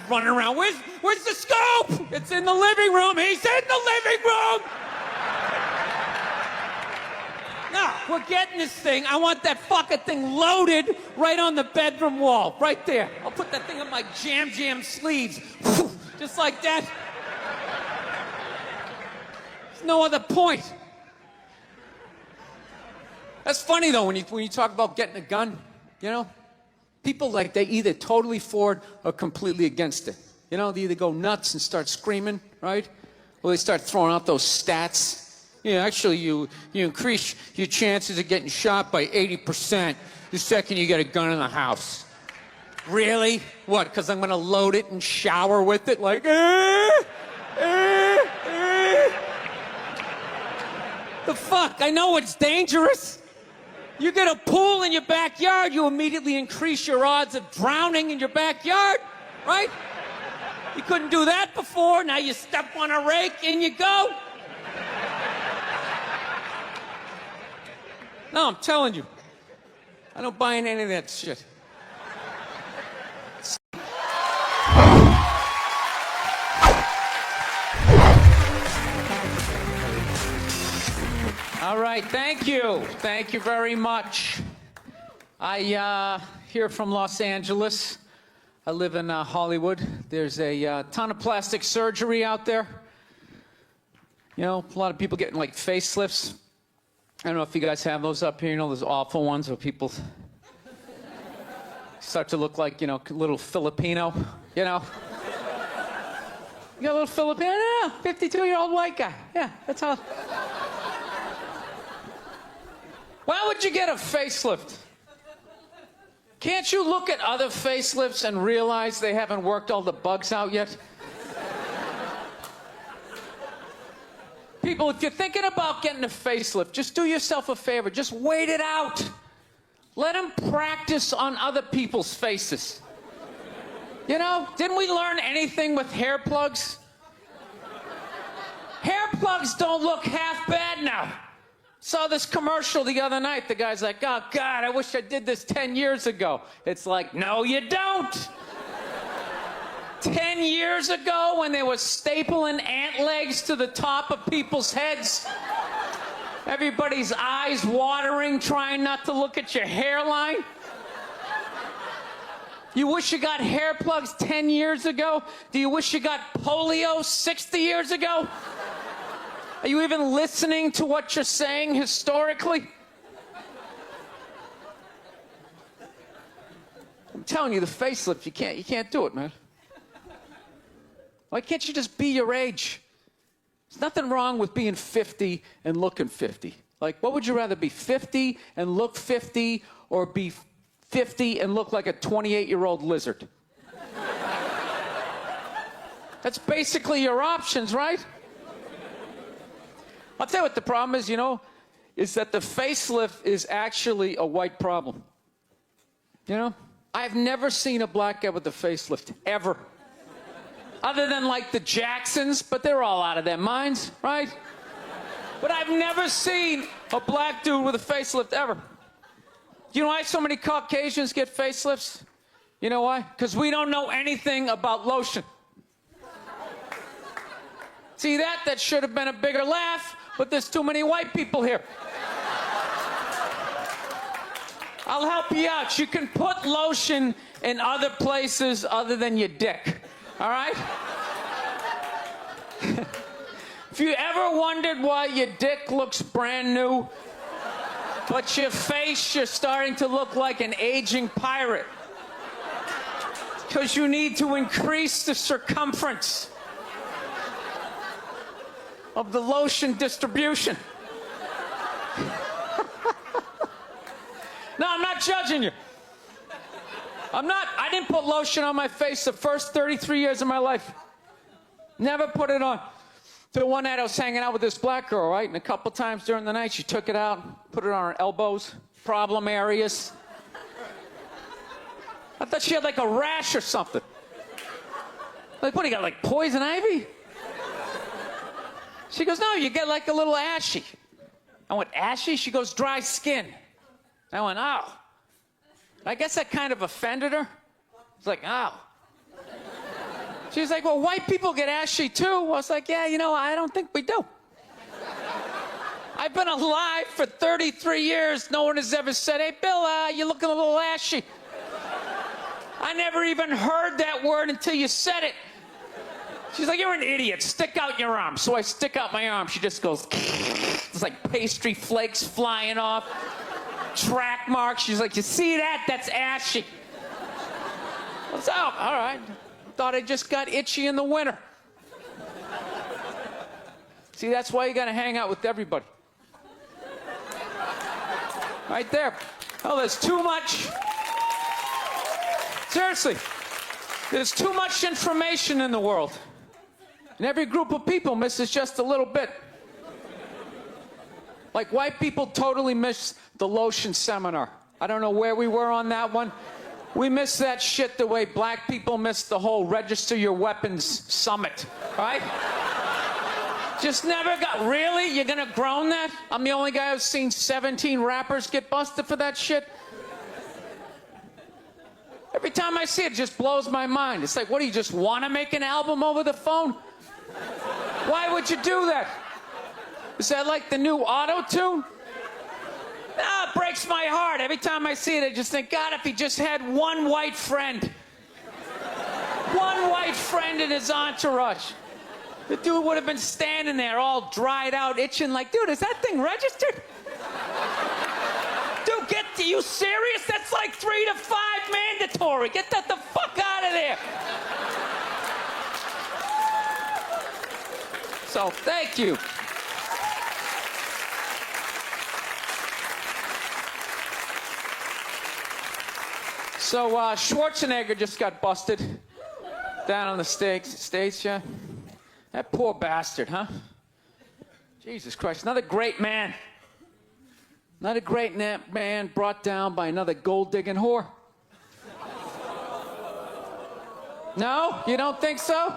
Running around. Where's the scope? It's in the living room. He's in the living room. No, we're getting this thing. I want that fucking thing loaded right on the bedroom wall, right there. I'll put that thing on my jam sleeves, just like that. There's no other point. That's funny though when you talk about getting a gun, you know. People like they either totally for it or completely against it. You know, they either go nuts and start screaming, right? Or they start throwing out those stats. Yeah, actually, you increase your chances of getting shot by 80% the second you get a gun in the house. Really? What, because I'm going to load it and shower with it like, The fuck? I know it's dangerous. You get a pool in your backyard, you immediately increase your odds of drowning in your backyard, right? You couldn't do that before, now you step on a rake and you go. No, I'm telling you, I don't buy in any of that shit. All right, thank you. Thank you very much. I here from Los Angeles. I live in Hollywood. There's a ton of plastic surgery out there. You know, a lot of people getting like facelifts. I don't know if you guys have those up here. You know, those awful ones where people start to look like, you know, a little Filipino, you know. You got a little Filipino? Yeah, 52-year-old white guy. Yeah, that's all. Why would you get a facelift? Can't you look at other facelifts and realize they haven't worked all the bugs out yet? People, if you're thinking about getting a facelift, just do yourself a favor. Just wait it out. Let them practice on other people's faces. You know, didn't we learn anything with hair plugs? Hair plugs don't look half bad now. Saw this commercial the other night. The guy's like, oh, God, I wish I did this 10 years ago. It's like, no, you don't. 10 years ago, when they were stapling ant legs to the top of people's heads, everybody's eyes watering, trying not to look at your hairline. You wish you got hair plugs 10 years ago? Do you wish you got polio 60 years ago? Are you even listening to what you're saying historically? I'm telling you, the facelift, you can't do it, man. Why can't you just be your age? There's nothing wrong with being 50 and looking 50. Like, what would you rather be, 50 and look 50, or be 50 and look like a 28-year-old lizard? That's basically your options, right? I'll tell you what the problem is, you know, is that the facelift is actually a white problem. You know? I've never seen a black guy with a facelift, ever. Other than, like, the Jacksons, but they're all out of their minds, right? But I've never seen a black dude with a facelift, ever. You know why so many Caucasians get facelifts? You know why? Because we don't know anything about lotion. See that? That should have been a bigger laugh, but there's too many white people here. I'll help you out. You can put lotion in other places other than your dick. All right? If you ever wondered why your dick looks brand new, but your face, you're starting to look like an aging pirate, because you need to increase the circumference of the lotion distribution. No, I'm not judging you. I didn't put lotion on my face the first 33 years of my life. Never put it on. Till one night I was hanging out with this black girl, right? And a couple times during the night she took it out, put it on her elbows, problem areas. I thought she had like a rash or something. Like, what, you got like poison ivy? She goes, no, you get like a little ashy. I went, ashy? She goes, dry skin. I went, oh. I guess that kind of offended her. It's like, oh. She's like, well, white people get ashy too. I was like, yeah, you know, I don't think we do. I've been alive for 33 years. No one has ever said, hey, Bill, you're looking a little ashy. I never even heard that word until you said it. She's like, you're an idiot. Stick out your arm. So I stick out my arm. She just goes, it's like pastry flakes flying off. Track marks. She's like, you see that? That's ashy. What's up? All right. Thought I just got itchy in the winter. See, that's why you gotta hang out with everybody. Right there. Oh, there's too much. Seriously. There's too much information in the world. And every group of people misses just a little bit. Like white people totally missed the lotion seminar. I don't know where we were on that one. We missed that shit the way black people missed the whole register your weapons summit, right? Just never got, really? You're gonna groan that? I'm the only guy who's seen 17 rappers get busted for that shit? Every time I see it, it just blows my mind. It's like, what, do you just want to make an album over the phone? Why would you do that? Is that like the new auto-tune? No, it breaks my heart. Every time I see it, I just think, God, if he just had one white friend. One white friend in his entourage. The dude would have been standing there all dried out, itching like, dude, is that thing registered? Dude, you serious? That's like 3 to 5 mandatory. Get that the fuck out of there. So, thank you. So, Schwarzenegger just got busted down on the States, yeah? That poor bastard, huh? Jesus Christ, another great man. Another great man brought down by another gold-digging whore. No? You don't think so?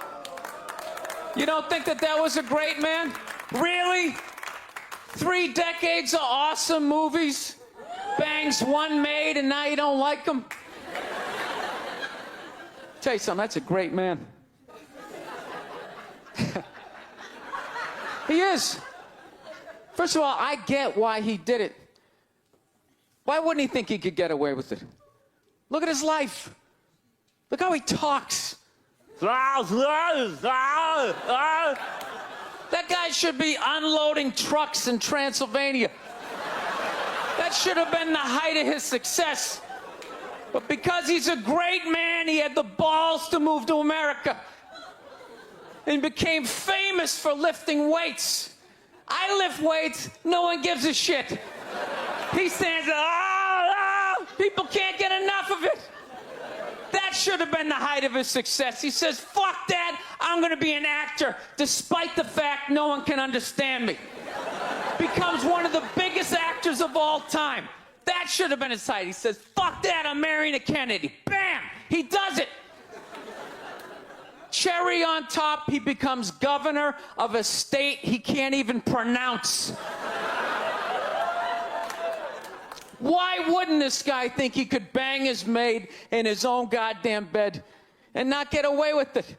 You don't think that that was a great man? Really? 3 decades of awesome movies? Bangs one made and now you don't like him? Tell you something, that's a great man. He is. First of all, I get why he did it. Why wouldn't he think he could get away with it? Look at his life. Look how he talks. That guy should be unloading trucks in Transylvania. That should have been the height of his success. But because he's a great man, he had the balls to move to America. And became famous for lifting weights. I lift weights, no one gives a shit. He stands there, people can't get enough of it. That should have been the height of his success. He says, fuck that, I'm gonna be an actor, despite the fact no one can understand me. Becomes one of the biggest actors of all time. That should have been his height. He says, fuck that, I'm marrying a Kennedy. Bam, he does it. Cherry on top, he becomes governor of a state he can't even pronounce. Why wouldn't this guy think he could bang his maid in his own goddamn bed and not get away with it?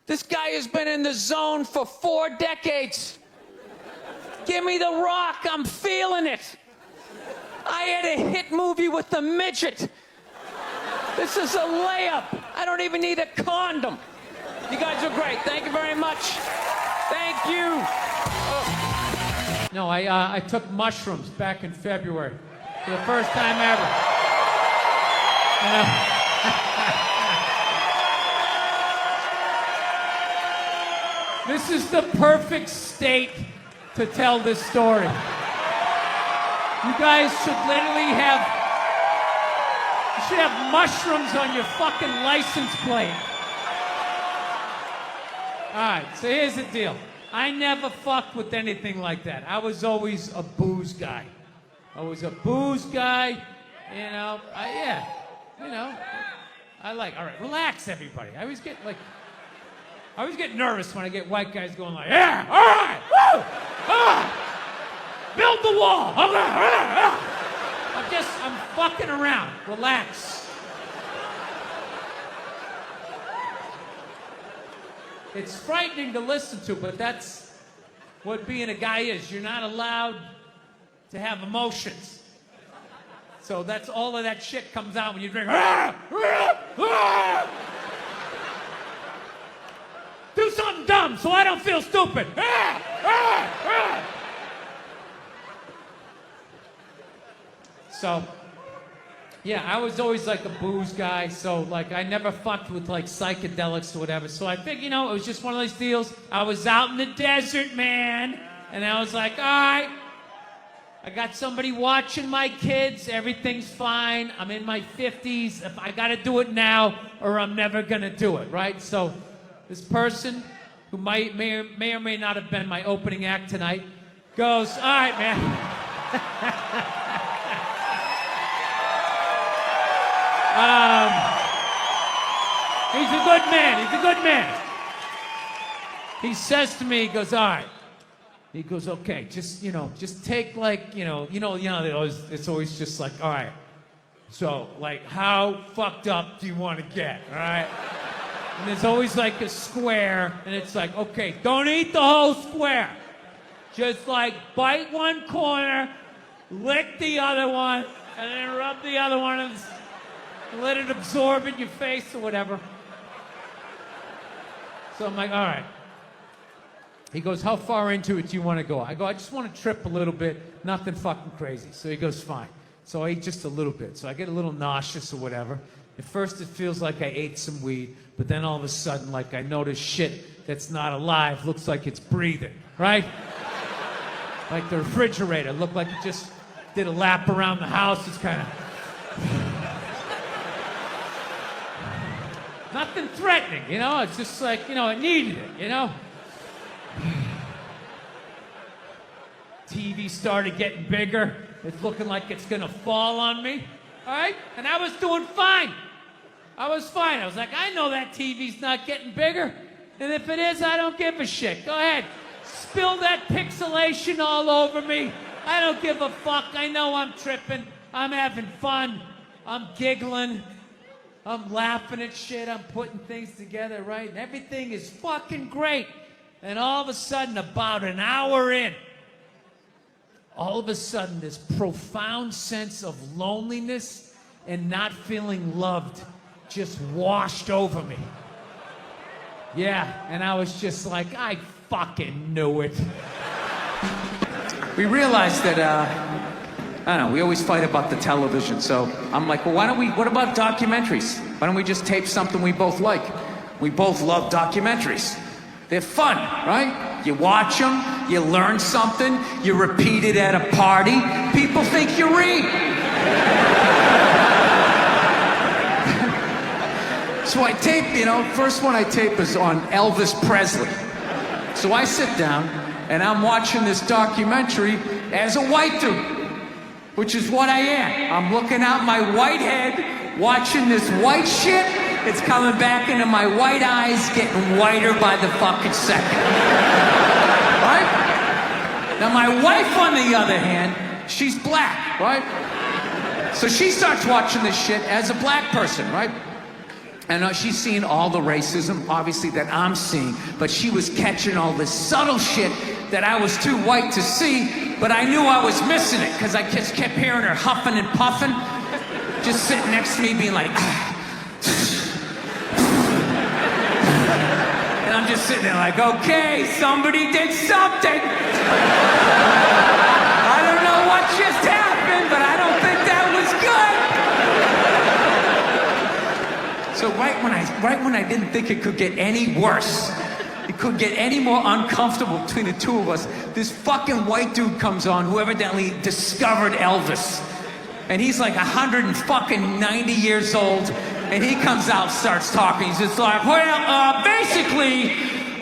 This guy has been in the zone for 4 decades. Give me the rock, I'm feeling it. I had a hit movie with a midget. This is a layup. I don't even need a condom. You guys are great. Thank you very much. Thank you. Oh. No, I took mushrooms back in February for the first time ever. You know? This is the perfect state to tell this story. You guys should literally have mushrooms on your fucking license plate. All right, so here's the deal. I never fucked with anything like that. I was always a booze guy. I was a booze guy, you know. I like, all right, relax, everybody. I always get nervous when I get white guys going like, yeah, all right, woo, build the wall, okay, I'm fucking around. Relax. It's frightening to listen to, but that's what being a guy is. You're not allowed to have emotions. So that's all of that shit comes out when you drink. Do something dumb so I don't feel stupid. So, yeah, I was always like a booze guy, so like I never fucked with like psychedelics or whatever. So I figured, it was just one of those deals. I was out in the desert, man, and I was like, all right, I got somebody watching my kids, everything's fine. I'm in my 50s. If I gotta do it now or I'm never gonna do it, right? So this person who may or may not have been my opening act tonight goes, all right, man. He's a good man. He's a good man. He says to me, he goes, all right. He goes, okay, just take like, it's always just like, all right. So, like, how fucked up do you want to get, all right? And there's always like a square, and it's like, okay, don't eat the whole square. Just like bite one corner, lick the other one, and then rub the other one and let it absorb in your face or whatever. So I'm like, all right. He goes, how far into it do you want to go? I go, I just want to trip a little bit, nothing fucking crazy. So he goes, fine. So I ate just a little bit. So I get a little nauseous or whatever. At first it feels like I ate some weed, but then all of a sudden, like I notice shit that's not alive looks like it's breathing, right? Like the refrigerator looked like it just did a lap around the house. It's kind of... Nothing threatening, It's just like, it needed it, TV started getting bigger. It's looking like it's gonna fall on me, all right? And I was doing fine. I was fine. I was like, I know that TV's not getting bigger. And if it is, I don't give a shit. Go ahead. Spill that pixelation all over me. I don't give a fuck. I know I'm tripping. I'm having fun. I'm giggling. I'm laughing at shit. I'm putting things together, right? And everything is fucking great. And all of a sudden, about an hour in, all of a sudden, this profound sense of loneliness and not feeling loved just washed over me. Yeah, and I was just like, I fucking knew it. We realized that, I don't know, we always fight about the television, so I'm like, well, what about documentaries? Why don't we just tape something we both like? We both love documentaries. They're fun, right? You watch them, you learn something, you repeat it at a party, people think you read. So I tape, first one I tape is on Elvis Presley. So I sit down and I'm watching this documentary as a white dude, which is what I am. I'm looking out my white head, watching this white shit. It's coming back into my white eyes, getting whiter by the fucking second. Right? Now my wife, on the other hand, she's black, right? So she starts watching this shit as a black person, right? And she's seeing all the racism, obviously, that I'm seeing, but she was catching all this subtle shit that I was too white to see, but I knew I was missing it, because I just kept hearing her huffing and puffing, just sitting next to me being like, and I'm just sitting there like, okay, somebody did something. I don't know what just happened, but I don't think that was good. So right when I didn't think it could get any worse, it could get any more uncomfortable between the two of us, this fucking white dude comes on who evidently discovered Elvis. And he's like 190 years old, and he comes out, starts talking. He's just like, well, basically,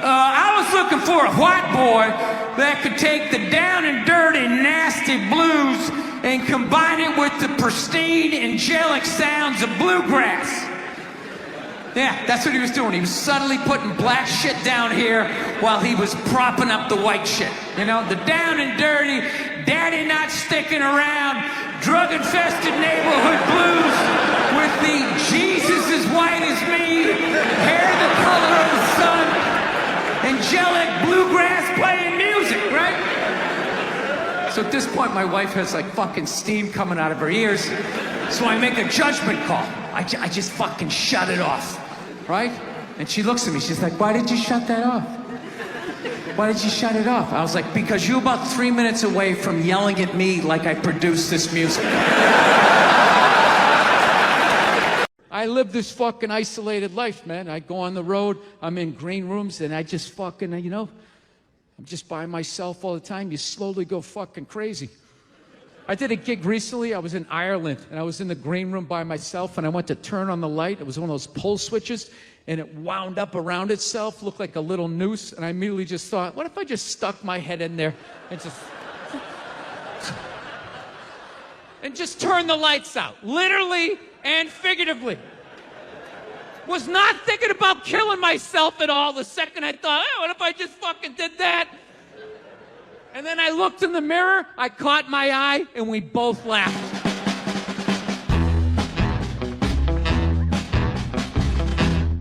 I was looking for a white boy that could take the down and dirty, nasty blues and combine it with the pristine, angelic sounds of bluegrass. Yeah, that's what he was doing. He was subtly putting black shit down here while he was propping up the white shit. The down and dirty, daddy not sticking around, drug-infested neighborhood blues with the Jesus as white as me, hair the color of the sun, angelic bluegrass playing music, right? So at this point, my wife has like fucking steam coming out of her ears. So I make a judgment call. I just fucking shut it off, right? And she looks at me, she's like, why did you shut that off? Why did you shut it off? I was like, because you're about 3 minutes away from yelling at me like I produced this music. I live this fucking isolated life, man. I go on the road, I'm in green rooms, and I just fucking, I'm just by myself all the time. You slowly go fucking crazy. I did a gig recently. I was in Ireland, and I was in the green room by myself, and I went to turn on the light. It was one of those pull switches, and it wound up around itself, looked like a little noose, and I immediately just thought, what if I just stuck my head in there and just and just turn the lights out, literally and figuratively. Was not thinking about killing myself at all the second I thought, hey, what if I just fucking did that? And then I looked in the mirror, I caught my eye, and we both laughed.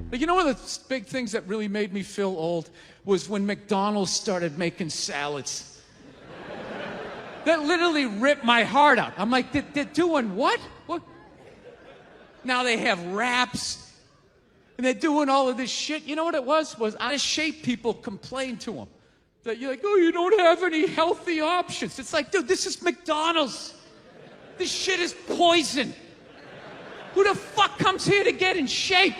But you know one of the big things that really made me feel old was when McDonald's started making salads. That literally ripped my heart out. I'm like, they're doing what? What? Now they have wraps. And they're doing all of this shit. You know what it was? Was out of shape people complained to them. That you're like, oh, you don't have any healthy options. It's like, dude, this is McDonald's. This shit is poison. Who the fuck comes here to get in shape?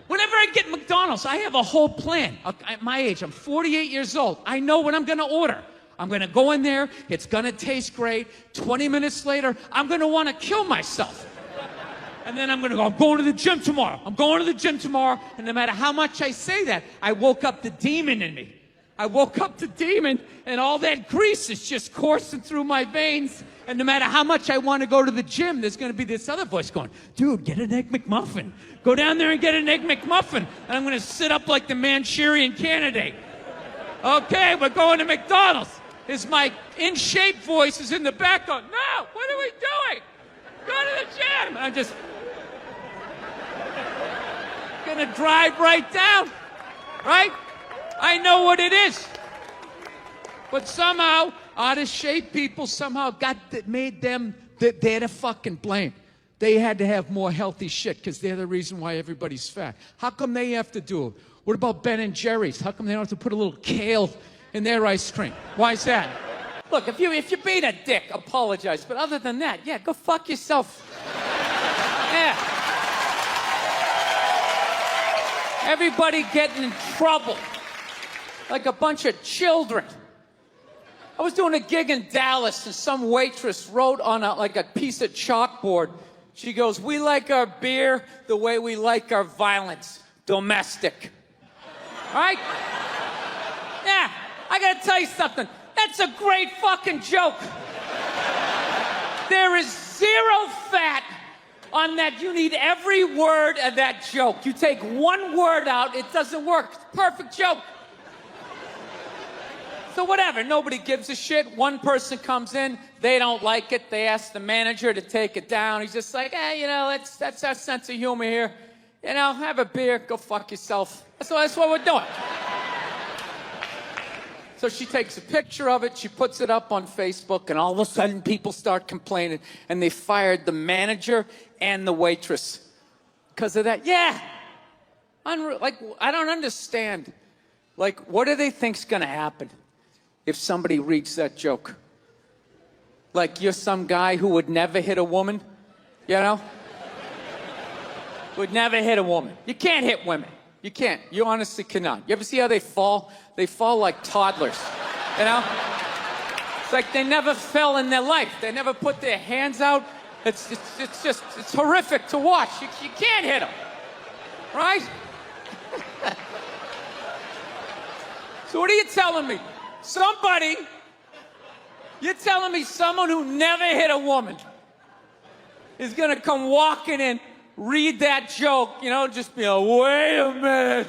Whenever I get McDonald's, I have a whole plan. At my age, I'm 48 years old. I know what I'm gonna order. I'm gonna go in there, it's gonna taste great. 20 minutes later, I'm gonna wanna kill myself. And then I'm gonna go, I'm going to the gym tomorrow. I'm going to the gym tomorrow. And no matter how much I say that, I woke up the demon in me. I woke up the demon, and all that grease is just coursing through my veins. And no matter how much I want to go to the gym, there's gonna be this other voice going, dude, get an Egg McMuffin. Go down there and get an Egg McMuffin. And I'm gonna sit up like the Manchurian Candidate. Okay, we're going to McDonald's. Is my in-shape voice is in the back going, no, what are we doing? Go to the gym. And I'm just gonna drive right down, right? I know what it is. But somehow, out of shape people somehow made them, they're the fucking blame. They had to have more healthy shit because they're the reason why everybody's fat. How come they have to do it? What about Ben and Jerry's? How come they don't have to put a little kale in their ice cream? Why is that? Look, if you're being a dick, apologize. But other than that, yeah, go fuck yourself. Yeah. Everybody getting in trouble. Like a bunch of children. I was doing a gig in Dallas, and some waitress wrote on a piece of chalkboard. She goes, we like our beer the way we like our violence. Domestic. All right? Yeah, I gotta tell you something. That's a great fucking joke. There is zero fat on that. You need every word of that joke. You take one word out, it doesn't work. It's a perfect joke. So whatever, nobody gives a shit. One person comes in, they don't like it. They ask the manager to take it down. He's just like, hey, you know, that's our sense of humor here. You know, have a beer, go fuck yourself. That's what we're doing. So she takes a picture of it, she puts it up on Facebook, and all of a sudden people start complaining, and they fired the manager and the waitress because of that. Yeah. Like, I don't understand. Like, what do they think's gonna happen if somebody reads that joke? Like, you're some guy who would never hit a woman, you know? Would never hit a woman. You can't hit women. You can't. You honestly cannot. You ever see how they fall? They fall like toddlers, you know? It's like they never fell in their life. They never put their hands out. It's horrific to watch. You can't hit them, right? So what are you telling me? You're telling me someone who never hit a woman is gonna come walking in, read that joke, you know, just be like, wait a minute.